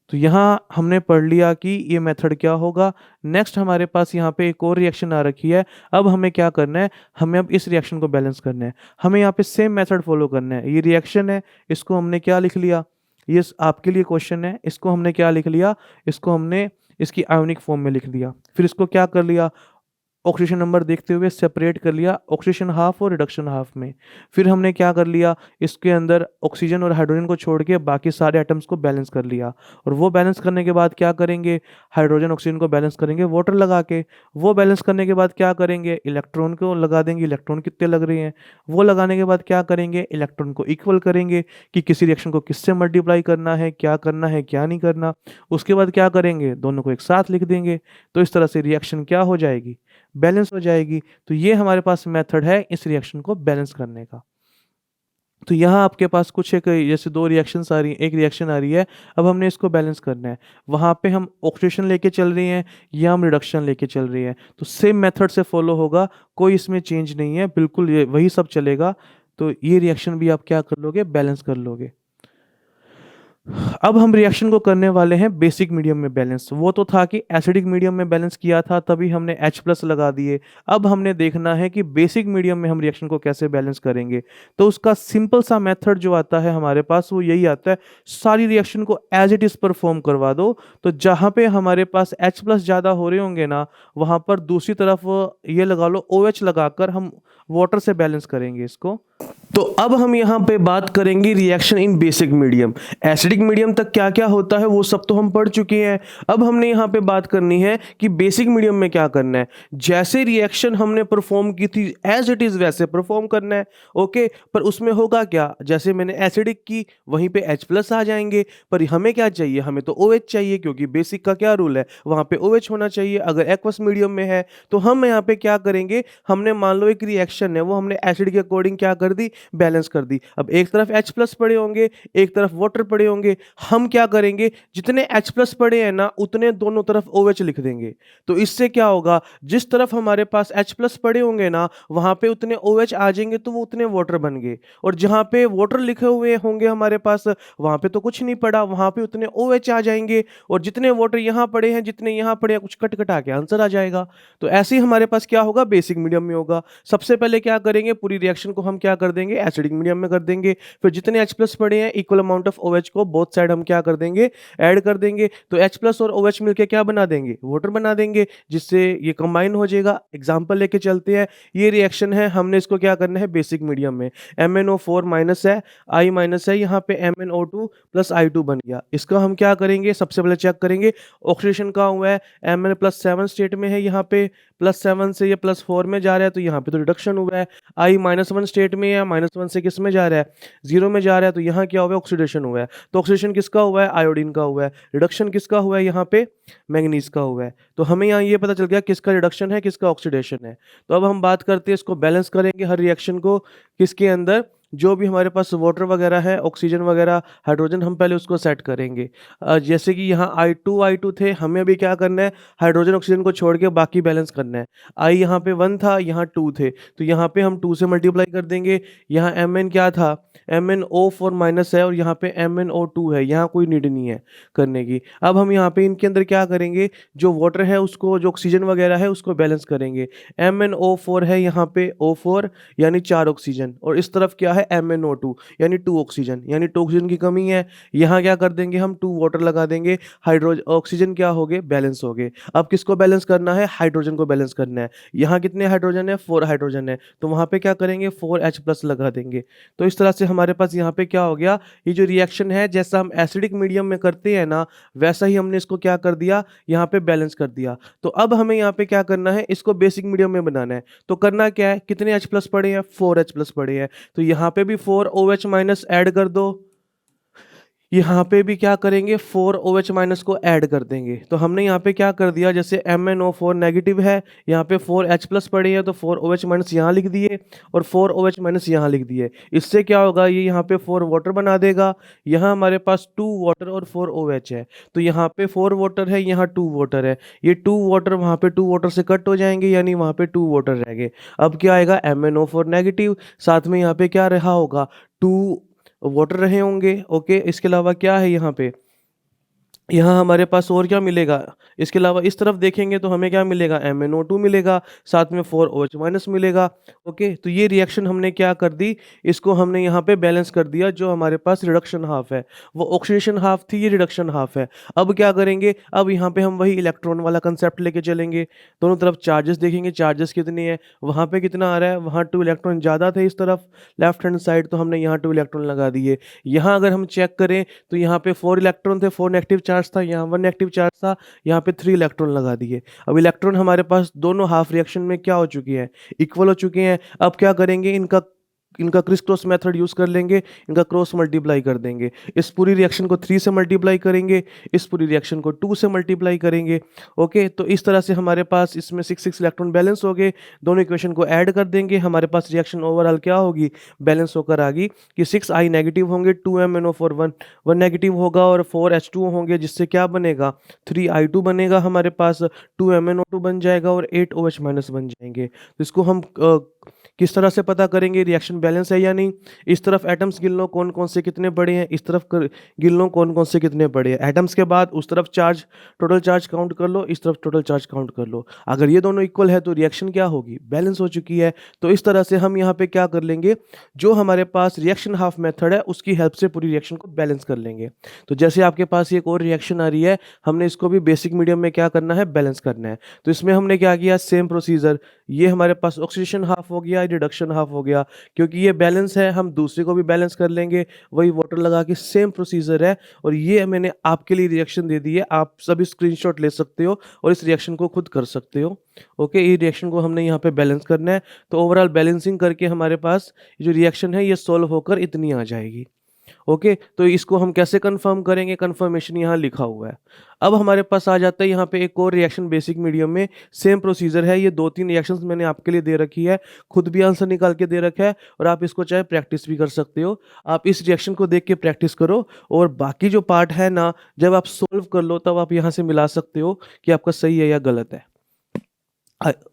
तो यहाँ हमने पढ़ लिया कि ये मेथड क्या होगा। नेक्स्ट हमारे पास यहाँ पे एक और रिएक्शन आ रखी है। अब हमें क्या करना है, हमें अब इस रिएक्शन को बैलेंस करना है। हमें यहाँ पे सेम मेथड फॉलो करना है। ये रिएक्शन है, इसको हमने क्या लिख लिया, ये आपके लिए क्वेश्चन है, इसको हमने क्या लिख लिया, इसको हमने इसकी आयोनिक फॉर्म में लिख दिया। फिर इसको क्या कर लिया, ऑक्सीजन नंबर देखते हुए सेपरेट कर लिया ऑक्सीजन हाफ और रिडक्शन हाफ में। फिर हमने क्या कर लिया, इसके अंदर ऑक्सीजन और हाइड्रोजन को छोड़ के बाकी सारे एटम्स को बैलेंस कर लिया। और वो बैलेंस करने के बाद क्या करेंगे, हाइड्रोजन ऑक्सीजन को बैलेंस करेंगे वाटर लगा के। वो बैलेंस करने के बाद क्या करेंगे, इलेक्ट्रॉन को लगा देंगे, इलेक्ट्रॉन कितने लग रहे हैं। वो लगाने के बाद क्या करेंगे, इलेक्ट्रॉन को इक्वल करेंगे कि किसी रिएक्शन को किससे मल्टीप्लाई करना है, क्या नहीं करना। उसके बाद क्या करेंगे, दोनों को एक साथ लिख देंगे। तो इस तरह से रिएक्शन क्या हो जाएगी, बैलेंस हो जाएगी। तो ये हमारे पास मेथड है इस रिएक्शन को बैलेंस करने का। तो यहाँ आपके पास कुछ एक जैसे दो रिएक्शंस आ रही हैं, एक रिएक्शन आ रही है, अब हमने इसको बैलेंस करना है। वहाँ पे हम ऑक्सीडेशन लेके चल रहे हैं या हम रिडक्शन लेके चल रहे हैं, तो सेम मेथड से फॉलो होगा, कोई इसमें चेंज नहीं है, बिल्कुल ये वही सब चलेगा। तो ये रिएक्शन भी आप क्या कर लोगे, बैलेंस कर लोगे। अब हम रिएक्शन को करने वाले हैं बेसिक मीडियम में बैलेंस। वो तो था कि एसिडिक मीडियम में बैलेंस किया था तभी हमने H+ लगा दिए। अब हमने देखना है कि बेसिक मीडियम में हम रिएक्शन को कैसे बैलेंस करेंगे। तो उसका सिंपल सा मेथड जो आता है हमारे पास वो यही आता है, सारी रिएक्शन को एज इट इज परफॉर्म करवा दो। तो जहाँ पे हमारे पास H+ ज़्यादा हो रहे होंगे ना, वहाँ पर दूसरी तरफ ये लगा लो OH लगाकर हम वाटर से बैलेंस करेंगे इसको। तो अब हम यहाँ पे बात करेंगे reaction in basic medium. Acidic medium तक क्या क्या होता है वो सब तो हम पढ़ चुके हैं। अब हमने यहाँ पे बात करनी है कि बेसिक मीडियम में क्या करना है। जैसे रिएक्शन हमने परफॉर्म की थी एज इट इज वैसे परफॉर्म करना है, ओके। पर उसमें होगा क्या, जैसे मैंने एसिडिक की वहीं पे H+ आ जाएंगे, पर हमें क्या चाहिए, हमें तो OH चाहिए, क्योंकि बेसिक का क्या रूल है, वहाँ पे OH होना चाहिए। अगर एक्वस मीडियम में है तो हम यहाँ पे क्या करेंगे, हमने मान लो एक रिएक्शन है वो हमने एसिड के अकॉर्डिंग क्या कर दी, बैलेंस कर दी। अब एक तरफ H+ पड़े होंगे, एक तरफ वाटर पड़े होंगे, हम क्या करेंगे, जितने H+ पड़े हैं ना उतने दोनों तरफ OH लिख देंगे। तो इससे क्या होगा, जिस तरफ हमारे पास H+ पड़े होंगे ना वहां पे उतने OH आ जाएंगे, तो वो उतने वाटर बन गए। और जहां पे वाटर लिखे हुए होंगे हमारे पास, वहां पे तो कुछ नहीं पड़ा, वहां पे उतने OH आ जाएंगे। और जितने वाटर यहां पड़े हैं, जितने यहां पड़े हैं, कुछ कट कटा के आंसर आ जाएगा। तो ऐसे ही हमारे पास क्या होगा, बेसिक मीडियम में होगा। सबसे पहले क्या करेंगे, पूरी रिएक्शन को हम क्या कर देंगे, एसिडिक मीडियम में कर देंगे। फिर जितने H+ पड़े हैं इक्वल अमाउंट ऑफ OH को बोथ साइड हम क्या कर देंगे, ऐड कर देंगे। तो H+ और OH मिलके क्या बना देंगे, वाटर बना देंगे, जिससे ये कंबाइन हो जाएगा। एग्जांपल लेके चलते हैं, ये रिएक्शन है, हमने इसको क्या करना है बेसिक मीडियम में। MnO4 माइनस है, I माइनस है, यहाँ पे MnO2 प्लस I2 बन गया। इसका हम क्या करेंगे, सबसे पहले चेक करेंगे ऑक्सीडेशन कहाँ हुआ है, Mn+7 स्टेट में है, यहाँ पे +7 से ये +4 में जा रहा है, तो यहाँ पे तो रिडक्शन हुआ है। I -1 स्टेट में है, -1 से किस में जा रहा है, 0 में जा रहा है, तो यहाँ क्या हुआ है, ऑक्सीडेशन हुआ है। तो ऑक्सीडेशन किसका हुआ है, आयोडीन का हुआ है। रिडक्शन किसका हुआ है, यहाँ पे मैंगनीज का हुआ है। तो हमें यहाँ ये पता चल गया किसका रिडक्शन है, किसका ऑक्सीडेशन है। तो अब हम बात करते हैं, इसको बैलेंस करेंगे हर रिएक्शन को, किसके अंदर जो भी हमारे पास वाटर वगैरह है, ऑक्सीजन वगैरह, हाइड्रोजन, हम पहले उसको सेट करेंगे। जैसे कि यहाँ I2 थे, हमें अभी क्या करना है, हाइड्रोजन ऑक्सीजन को छोड़ के बाकी बैलेंस करना है। I यहाँ पे 1 था, यहाँ 2 थे, तो यहाँ पे हम 2 से मल्टीप्लाई कर देंगे। यहाँ Mn क्या था, MnO4 माइनस है, और यहाँ पे MnO2 है, यहाँ कोई नीड नहीं है करने की। अब हम यहाँ पे इनके अंदर क्या करेंगे, जो वाटर है उसको, जो ऑक्सीजन वगैरह है उसको बैलेंस करेंगे। MnO4 है यहाँ पे O4 यानी 4 ऑक्सीजन, और इस तरफ क्या है MnO2 यानी 2 ऑक्सीजन, यानी 2 ऑक्सीजन की कमी है। यहाँ क्या कर देंगे हम, 2 वाटर लगा देंगे, हाइड्रोजन ऑक्सीजन क्या हो गए, बैलेंस हो गए। अब किसको बैलेंस करना है, हाइड्रोजन को बैलेंस करना है। यहाँ कितने हाइड्रोजन है, 4 हाइड्रोजन है, तो वहाँ पे क्या करेंगे, 4H+ लगा देंगे। तो इस तरह से हमारे पास यहाँ पे क्या हो गया, ये जो रिएक्शन है जैसा हम एसिडिक मीडियम में करते हैं ना, वैसा ही हमने इसको क्या कर दिया, यहाँ पे बैलेंस कर दिया। तो अब हमें यहाँ पे क्या करना है, इसको बेसिक मीडियम में बनाना है। तो करना क्या है, कितने H+ पड़े हैं, 4H+ पड़े हैं, तो यहाँ पे भी 4OH माइनस ऐड कर दो। यहाँ पे भी क्या करेंगे 4OH माइनस को ऐड कर देंगे। तो हमने यहाँ पे क्या कर दिया, जैसे MnO4 नेगेटिव है, यहाँ पे 4H प्लस पड़ी है तो 4OH माइनस यहाँ लिख दिए और 4OH माइनस यहाँ लिख दिए। इससे क्या होगा, ये यहाँ पे 4 वाटर बना देगा। यहाँ हमारे पास 2 वाटर और 4OH है, तो यहाँ पे 4 वाटर है, यहाँ 2 वाटर है। ये 2 वाटर वहाँ पे 2 वाटर से कट हो जाएंगे, यानी वहाँ पे 2 वाटर रह गए। अब क्या आएगा, MnO4 नेगेटिव, साथ में यहाँ पे क्या रहा होगा, 2 वाटर रहे होंगे। ओके, इसके अलावा क्या है यहाँ पे, यहाँ हमारे पास और क्या मिलेगा, इसके अलावा इस तरफ देखेंगे तो हमें क्या मिलेगा, MnO2 मिलेगा, साथ में 4OH माइनस मिलेगा। ओके, तो ये रिएक्शन हमने क्या कर दी, इसको हमने यहाँ पे बैलेंस कर दिया। जो हमारे पास रिडक्शन हाफ है वो ऑक्सीडेशन हाफ थी, ये रिडक्शन हाफ है। अब क्या करेंगे, अब यहाँ पे हम वही इलेक्ट्रॉन वाला कंसेप्ट लेके चलेंगे। दोनों तरफ चार्जेस देखेंगे, चार्जेस कितनी है, वहाँ पे कितना आ रहा है, वहाँ 2 इलेक्ट्रॉन ज़्यादा थे इस तरफ लेफ्ट हैंड साइड, तो हमने यहाँ 2 इलेक्ट्रॉन लगा दिए। यहाँ अगर हम चेक करें तो यहाँ पे 4 इलेक्ट्रॉन थे, 4 नेगेटिव चार्ज था, यहाँ 1 नेगेटिव चार्ज था, यहाँ पे 3 इलेक्ट्रॉन लगा दिए। अब इलेक्ट्रॉन हमारे पास दोनों हाफ रिएक्शन में क्या हो चुकी है, इक्वल हो चुके हैं। अब क्या करेंगे, इनका इनका क्रिस क्रॉस मेथड यूज कर लेंगे, इनका क्रॉस मल्टीप्लाई कर देंगे। इस पूरी रिएक्शन को 3 से मल्टीप्लाई करेंगे, इस पूरी रिएक्शन को 2 से मल्टीप्लाई करेंगे। ओके, तो इस तरह से हमारे पास इसमें 6 इलेक्ट्रॉन बैलेंस हो गए। दोनों इक्वेशन को ऐड कर देंगे, हमारे पास रिएक्शन ओवरऑल क्या होगी, बैलेंस होकर आ गई कि 6I नेगेटिव होंगे, 2MnO4 1 नेगेटिव होगा और 4H2 होंगे, जिससे क्या बनेगा, 3I2 बनेगा, हमारे पास 2MnO2 बन जाएगा और 8OH माइनस बन जाएंगे। तो इसको हम किस तरह से पता करेंगे रिएक्शन बैलेंस है या नहीं, इस तरफ एटम्स गिन लो कौन कौन से कितने बड़े हैं, इस तरफ गिन लो कौन कौन से कितने बड़े हैं। एटम्स के बाद उस तरफ चार्ज, टोटल चार्ज काउंट कर लो, इस तरफ टोटल चार्ज काउंट कर लो। अगर ये दोनों इक्वल है तो रिएक्शन क्या होगी, बैलेंस हो चुकी है। तो इस तरह से हम यहाँ पे क्या कर लेंगे, जो हमारे पास रिएक्शन हाफ मेथड है उसकी हेल्प से पूरी रिएक्शन को बैलेंस कर लेंगे। तो जैसे आपके पास एक और रिएक्शन आ रही है, हमने इसको भी बेसिक मीडियम में क्या करना है, बैलेंस करना है। तो इसमें हमने क्या किया, सेम प्रोसीजर, ये हमारे पास ऑक्सीडेशन हाफ हो गया, रिडक्शन हाफ हो गया। क्योंकि ये बैलेंस है, हम दूसरे को भी बैलेंस कर लेंगे, वही वाटर लगा के, सेम प्रोसीजर है। और ये मैंने आपके लिए रिएक्शन दे दी है, आप सभी स्क्रीनशॉट ले सकते हो और इस रिएक्शन को खुद कर सकते हो। ओके, ये रिएक्शन को हमने यहाँ पे बैलेंस करना है। तो ओवरऑल बैलेंसिंग करके हमारे पास जो रिएक्शन है ये सोल्व होकर इतनी आ जाएगी। ओके, तो इसको हम कैसे कंफर्म करेंगे, कंफर्मेशन यहाँ लिखा हुआ है। अब हमारे पास आ जाता है यहाँ पे एक और रिएक्शन बेसिक मीडियम में, सेम प्रोसीजर है। ये 2-3 रिएक्शंस मैंने आपके लिए दे रखी है, खुद भी आंसर निकाल के दे रखा है और आप इसको चाहे प्रैक्टिस भी कर सकते हो। आप इस रिएक्शन को देख के प्रैक्टिस करो और बाकी जो पार्ट है ना, जब आप सोल्व कर लो तब आप यहाँ से मिला सकते हो कि आपका सही है या गलत है।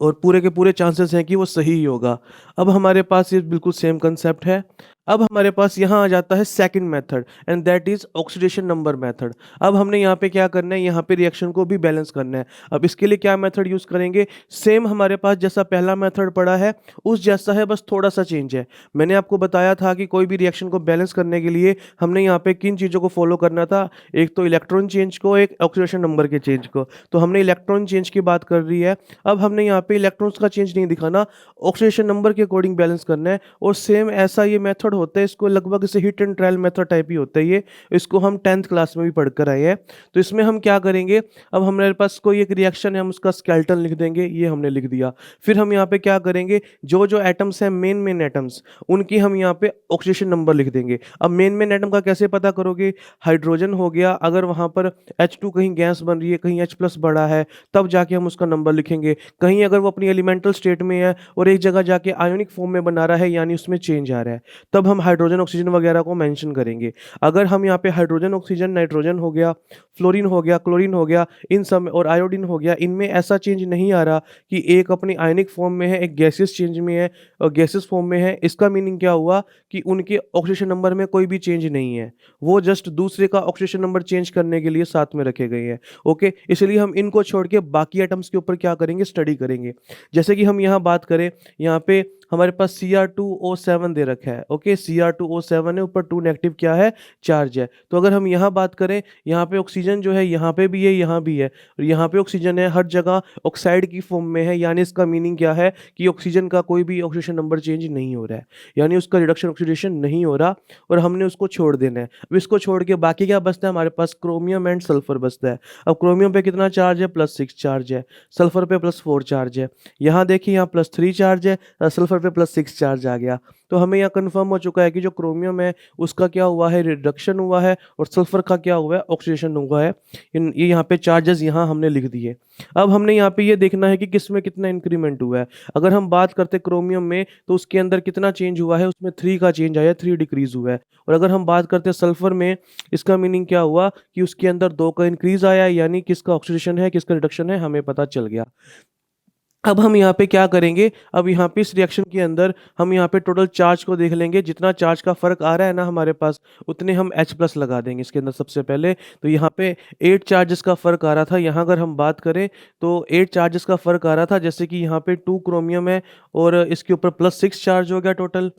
और पूरे के पूरे चांसेस हैं कि वो सही ही होगा। अब हमारे पास ये बिल्कुल सेम कंसेप्ट है। अब हमारे पास यहाँ आ जाता है second method and that is oxidation number method. अब हमने यहाँ पे क्या करना है, यहाँ पे रिएक्शन को भी बैलेंस करना है। अब इसके लिए क्या मेथड यूज करेंगे, सेम हमारे पास जैसा पहला मेथड पड़ा है उस जैसा है, बस थोड़ा सा चेंज है। मैंने आपको बताया था कि कोई भी रिएक्शन को बैलेंस करने के लिए हमने यहाँ पे किन चीज़ों को फॉलो करना था, एक तो इलेक्ट्रॉन चेंज को, एक ऑक्सीडेशन नंबर के चेंज को। तो हमने इलेक्ट्रॉन चेंज की बात कर रही है। अब हमने यहाँ पे इलेक्ट्रॉन्स का चेंज नहीं दिखाना, ऑक्सीडेशन नंबर के अकॉर्डिंग बैलेंस करना है। और सेम ऐसा ये मेथड होता है, इसको लगभग इसे hit and trial method type ही होता है ये, इसको हम 10th क्लास में भी पढ़ कर आए हैं। तो इसमें हम क्या करेंगे, अब हमारे पास कोई एक रिएक्शन है, हम उसका स्केलेटन लिख देंगे, ये हमने लिख दिया। फिर हम यहाँ पे क्या करेंगे, जो जो एटम्स हैं मेन एटम्स, उनकी हम यहाँ पे ऑक्सीडेशन नंबर लिख देंगे। अब मेन एटम का कैसे पता करोगे, हाइड्रोजन हो गया, अगर वहाँ पर H2 कहीं गैस बन रही है, कहीं H प्लस बड़ा है, तब जाके हम उसका नंबर लिखेंगे। कहीं अगर वो अपनी एलिमेंटल स्टेट में है और एक जगह जाके आयोनिक फॉर्म में बना रहा है, यानी उसमें चेंज आ रहा है, तब हम हाइड्रोजन ऑक्सीजन वगैरह को मेंशन करेंगे। अगर हम यहाँ पे हाइड्रोजन ऑक्सीजन नाइट्रोजन हो गया, फ्लोरीन हो गया, क्लोरीन हो गया, इन सब और आयोडीन हो गया, इनमें ऐसा चेंज नहीं आ रहा कि एक अपनी आयनिक फॉर्म में है, एक गैसियस चेंज में है और गैसियस फॉर्म में है, इसका मीनिंग क्या हुआ कि उनके ऑक्सीडेशन नंबर में कोई भी चेंज नहीं है, वो जस्ट दूसरे का ऑक्सीडेशन नंबर चेंज करने के लिए साथ में रखे गए हैं। ओके, इसलिए हम इनको छोड़ के बाकी एटम्स के ऊपर क्या करेंगे, स्टडी करेंगे। जैसे कि हम यहाँ बात करें, यहाँ पे हमारे पास Cr2O7 दे रखा है। ओके, Cr2O7 है, ऊपर 2 नेगेटिव क्या है, चार्ज है। तो अगर हम यहाँ बात करें, यहाँ पे ऑक्सीजन जो है यहाँ पे भी है, यहाँ भी है, और यहाँ पे ऑक्सीजन है, हर जगह ऑक्साइड की फॉर्म में है, यानी इसका मीनिंग क्या है कि ऑक्सीजन का कोई भी ऑक्सीडेशन नंबर चेंज नहीं हो रहा है, यानी उसका रिडक्शन ऑक्सीडेशन नहीं हो रहा और हमने उसको छोड़ देना है। अब इसको छोड़ के बाकी क्या बचता है, हमारे पास क्रोमियम एंड सल्फर बचता है। अब क्रोमियम पे कितना चार्ज है, +6 चार्ज है, सल्फर पे +4 चार्ज है। यहाँ देखिए, यहाँ +3 चार्ज है, सल्फर सल्फर पे +6 चार्ज आ गया। तो हमें यहाँ कन्फर्म हो चुका है कि जो क्रोमियम है उसका क्या हुआ है, रिडक्शन हुआ है, और सल्फर का क्या हुआ है, ऑक्सीडेशन हुआ है। ये यहाँ पे चार्जेस यहाँ हमने लिख दिए। अब हमने यहाँ पे ये देखना है कि किस में कितना इंक्रीमेंट हुआ है। अगर हम बात करते क्रोमियम में तो उसके अंदर कितना चेंज हुआ है, उसमें 3 का चेंज आया, 3 डिक्रीज हुआ है। और अगर हम बात करते हैं सल्फर में, इसका मीनिंग क्या हुआ कि उसके अंदर 2 का इंक्रीज आया, यानी किसका ऑक्सीडेशन है किसका रिडक्शन है हमें पता चल गया। अब हम यहाँ पे क्या करेंगे, अब यहाँ पे इस रिएक्शन के अंदर हम यहाँ पे टोटल चार्ज को देख लेंगे। जितना चार्ज का फर्क आ रहा है ना हमारे पास, उतने हम H+ लगा देंगे इसके अंदर सबसे पहले। तो यहाँ पे 8 चार्जेस का फर्क आ रहा था, यहाँ अगर हम बात करें तो 8 चार्जेस का फर्क आ रहा था। जैसे कि यहाँ पे 2 क्रोमियम है और इसके ऊपर +6 चार्ज हो गया टोटल,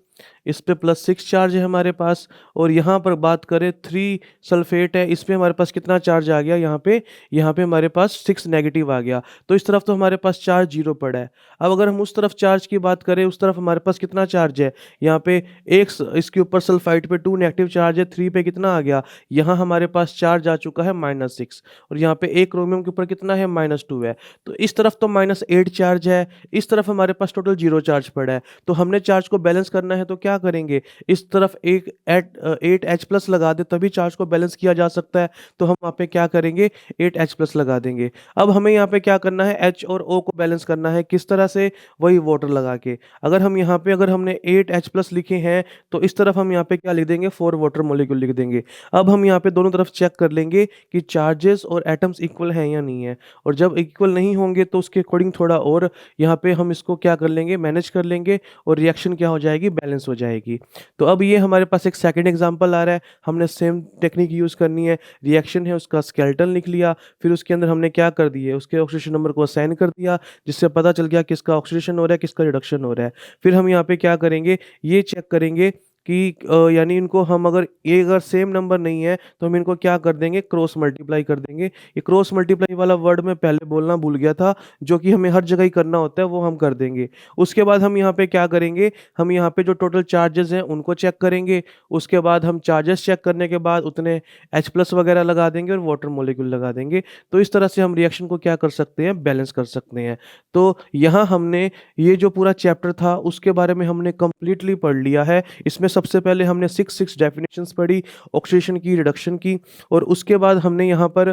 इस पे +6 चार्ज है हमारे पास। और यहाँ पर बात करें 3 सल्फेट है, इस पे हमारे पास कितना चार्ज आ गया, यहाँ पे हमारे पास 6 नेगेटिव आ गया। तो इस तरफ तो हमारे पास चार्ज 0 पड़ा है। अब अगर हम उस तरफ चार्ज की बात करें, उस तरफ हमारे पास कितना चार्ज है, यहाँ पे इसके ऊपर सल्फाइड पे 2 नेगेटिव चार्ज है, 3 पे कितना आ गया, यहाँ हमारे पास चार्ज आ चुका है -6। और यहाँ पे एक क्रोमियम के ऊपर कितना है, -2 है। तो इस तरफ तो -8 चार्ज है, इस तरफ हमारे पास टोटल 0 चार्ज पड़ा है। तो हमने चार्ज को बैलेंस करना है तो क्या करेंगे, इस तरफ 8H+ लगा दे, तभी चार्ज को बैलेंस किया जा सकता है। तो हम वहाँ पे क्या करेंगे, 8H+ लगा देंगे। अब हमें यहाँ पे क्या करना है, H और O को बैलेंस करना है। किस तरह से, वही वाटर लगा के। अगर हम यहाँ पे अगर हमने 8H+ लिखे हैं तो इस तरफ हम यहाँ पे क्या लिख देंगे, 4 वाटर मॉलिक्यूल लिख देंगे। अब हम यहाँ पे दोनों तरफ चेक कर लेंगे कि चार्जेस और एटम्स इक्वल हैं या नहीं है। और जब इक्वल नहीं होंगे तो उसके अकॉर्डिंग थोड़ा और यहाँ पे हम इसको क्या कर लेंगे, मैनेज कर लेंगे, और रिएक्शन क्या हो जाएगी, बैलेंस हो जाएगी। तो अब ये हमारे पास एक सेकंड एग्जांपल आ रहा है, हमने सेम टेक्निक यूज़ करनी है। रिएक्शन है, उसका स्केलेटन लिख लिया, फिर उसके अंदर हमने क्या कर दिए, उसके ऑक्सीडेशन नंबर को असाइन कर दिया, जिससे पता चल गया किसका ऑक्सीडेशन हो रहा है किसका रिडक्शन हो रहा है। फिर हम यहाँ पे क्या करेंगे, ये चेक करेंगे कि यानी इनको हम अगर ये अगर सेम नंबर नहीं है तो हम इनको क्या कर देंगे, क्रॉस मल्टीप्लाई कर देंगे। ये क्रॉस मल्टीप्लाई वाला वर्ड मैं पहले बोलना भूल गया था, जो कि हमें हर जगह ही करना होता है, वो हम कर देंगे। उसके बाद हम यहाँ पे क्या करेंगे, हम यहाँ पे जो टोटल चार्जेस हैं उनको चेक करेंगे। उसके बाद हम चार्जेस चेक करने के बाद उतने H+ वगैरह लगा देंगे और वाटर मॉलिक्यूल लगा देंगे। तो इस तरह से हम रिएक्शन को क्या कर सकते हैं, बैलेंस कर सकते हैं। तो यहाँ हमने ये जो पूरा चैप्टर था उसके बारे में हमने कंप्लीटली पढ़ लिया है। इसमें सबसे पहले हमने 6 डेफिनेशंस पढ़ी, ऑक्सीडेशन की, रिडक्शन की, और उसके बाद हमने यहाँ पर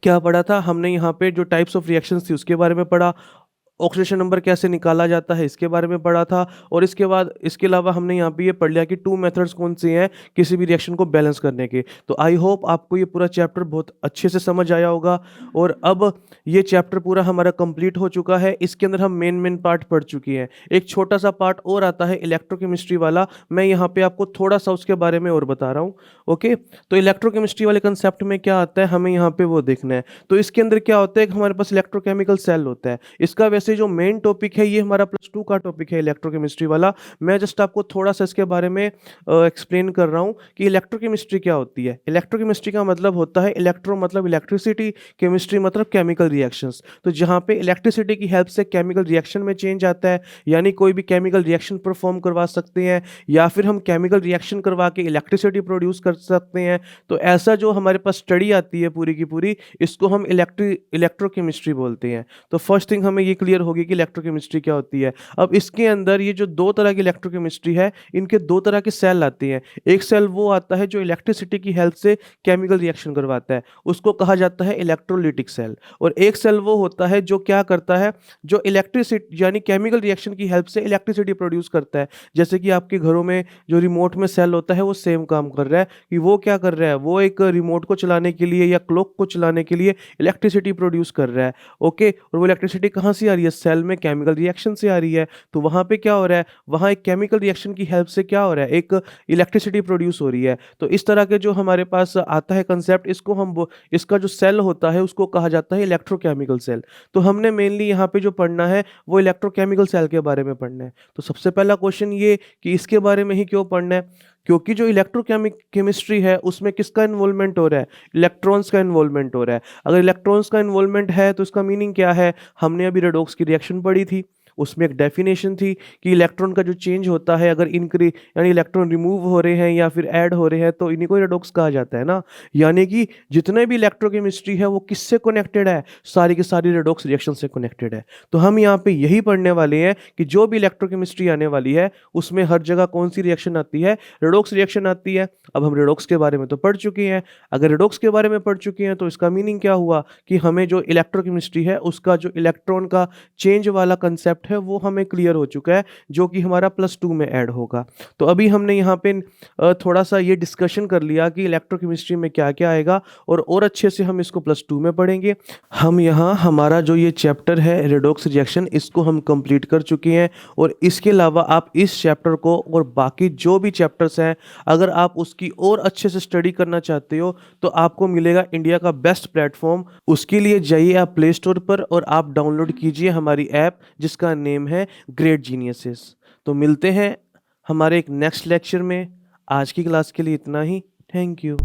क्या पढ़ा था, हमने यहाँ पे जो टाइप्स ऑफ रिएक्शंस थी उसके बारे में पढ़ा, ऑक्सीडेशन नंबर कैसे निकाला जाता है इसके बारे में पढ़ा था। और इसके बाद इसके अलावा हमने यहाँ पे ये पढ़ लिया कि 2 मेथड्स कौन से हैं किसी भी रिएक्शन को बैलेंस करने के। तो आई होप आपको ये पूरा चैप्टर बहुत अच्छे से समझ आया होगा। और अब ये चैप्टर पूरा हमारा कंप्लीट हो चुका है। इसके अंदर हम मेन पार्ट पढ़ चुके हैं। एक छोटा सा पार्ट और आता है इलेक्ट्रोकेमिस्ट्री वाला, मैं यहाँ पे आपको थोड़ा सा उसके बारे में और बता रहा हूँ। ओके, तो इलेक्ट्रोकेमिस्ट्री वाले कंसेप्ट में क्या आता है हमें यहाँ पे वो देखना है। तो इसके अंदर क्या होता है कि हमारे पास इलेक्ट्रोकेमिकल सेल होता है। इसका वैसे जो मेन टॉपिक है ये हमारा +2 का टॉपिक है इलेक्ट्रोकेमिस्ट्री वाला। मैं जस्ट आपको थोड़ा सा इसके बारे में एक्सप्लेन कर रहा हूँ कि इलेक्ट्रोकेमिस्ट्री क्या होती है। इलेक्ट्रोकेमिस्ट्री का मतलब होता है इलेक्ट्रो मतलब इलेक्ट्रिसिटी, केमिस्ट्री मतलब केमिकल रिएक्शंस। तो जहाँ पे इलेक्ट्रिसिटी की हेल्प से केमिकल रिएक्शन में चेंज आता है, यानी कोई भी केमिकल रिएक्शन परफॉर्म करवा सकते हैं, या फिर हम केमिकल रिएक्शन करवा के इलेक्ट्रिसिटी प्रोड्यूस कर सकते हैं। तो ऐसा जो हमारे पास स्टडी आती है पूरी की पूरी, इसको हम इलेक्ट्रोकेमिस्ट्री बोलते हैं। तो फर्स्ट थिंग हमें ये क्लियर होगी कि इलेक्ट्रोकेमिस्ट्री क्या होती है। अब इसके अंदर ये जो 2 तरह की इलेक्ट्रोकेमिस्ट्री है, इनके 2 तरह के सेल आते हैं। एक सेल वो आता है जो इलेक्ट्रिसिटी की हेल्प से केमिकल रिएक्शन करवाता है, उसको कहा जाता है इलेक्ट्रोलिटिक सेल। और एक सेल वो होता है जो क्या करता है, जो इलेक्ट्रिसिटी यानी केमिकल रिएक्शन की हेल्प से इलेक्ट्रिसिटी प्रोड्यूस करता है। जैसे कि आपके घरों में जो रिमोट में सेल होता है वो सेम काम कर रहा है कि वो क्या कर रहा है, वो एक रिमोट को चलाने के लिए या क्लॉक को चलाने के लिए इलेक्ट्रिसिटी प्रोड्यूस कर रहा है। ओके, और वो इलेक्ट्रिसिटी कहाँ से आ रही है, सेल में केमिकल रिएक्शन से आ रही है। तो वहाँ पे क्या हो रहा है, वहाँ एक केमिकल रिएक्शन की हेल्प से क्या हो रहा है, एक इलेक्ट्रिसिटी प्रोड्यूस हो रही है। तो इस तरह के जो हमारे पास आता है कंसेप्ट, इसको हम इसका जो सेल होता है उसको कहा जाता है इलेक्ट्रोकेमिकल सेल। तो हमने मेनली यहाँ पे जो पढ़ना है वो इलेक्ट्रोकेमिकल सेल के बारे में पढ़ना है। तो सबसे पहला क्वेश्चन ये कि इसके बारे में ही क्यों पढ़ना है, क्योंकि जो इलेक्ट्रोकेमिस्ट्री है उसमें किसका इन्वॉल्वमेंट हो रहा है, इलेक्ट्रॉन्स का इन्वॉल्वमेंट हो रहा है। अगर इलेक्ट्रॉन्स का इन्वॉल्वमेंट है तो इसका मीनिंग क्या है, हमने अभी रेडॉक्स की रिएक्शन पढ़ी थी। उसमें एक डेफिनेशन थी कि इलेक्ट्रॉन का जो चेंज होता है अगर यानी इलेक्ट्रॉन रिमूव हो रहे हैं या फिर ऐड हो रहे हैं तो इन्हीं को रेडॉक्स कहा जाता है ना। यानी कि जितने भी इलेक्ट्रोकेमिस्ट्री है वो किससे कनेक्टेड है, सारी की सारी रेडॉक्स रिएक्शन से कनेक्टेड है। तो हम यहाँ पे यही पढ़ने वाले हैं कि जो भी इलेक्ट्रोकेमिस्ट्री आने वाली है उसमें हर जगह कौन सी रिएक्शन आती है, रेडॉक्स रिएक्शन आती है। अब हम रेडॉक्स के बारे में तो पढ़ चुके हैं, अगर रेडॉक्स के बारे में पढ़ चुके हैं तो इसका मीनिंग क्या हुआ कि हमें जो इलेक्ट्रोकेमिस्ट्री है उसका जो इलेक्ट्रॉन का चेंज वाला कंसेप्ट है वो हमें क्लियर हो चुका है, जो कि हमारा +2 में ऐड होगा। तो अभी हमने यहाँ पे थोड़ा सा ये डिस्कशन कर लिया कि इलेक्ट्रोकेमिस्ट्री में क्या क्या आएगा और अच्छे से हम इसको +2 में पढ़ेंगे। हम यहाँ हमारा जो ये चैप्टर है रेडॉक्स रिएक्शन इसको हम कंप्लीट कर चुके हैं, और इसके अलावा आप इस चैप्टर को और बाकी जो भी चैप्टर्स हैं अगर आप उसकी और अच्छे से स्टडी करना चाहते हो तो आपको मिलेगा इंडिया का बेस्ट प्लेटफॉर्म। उसके लिए जाइए आप प्ले स्टोर पर और आप डाउनलोड कीजिए हमारी ऐप जिसका नेम है ग्रेट जीनियसेस। तो मिलते हैं हमारे एक नेक्स्ट लेक्चर में। आज की क्लास के लिए इतना ही। Thank you.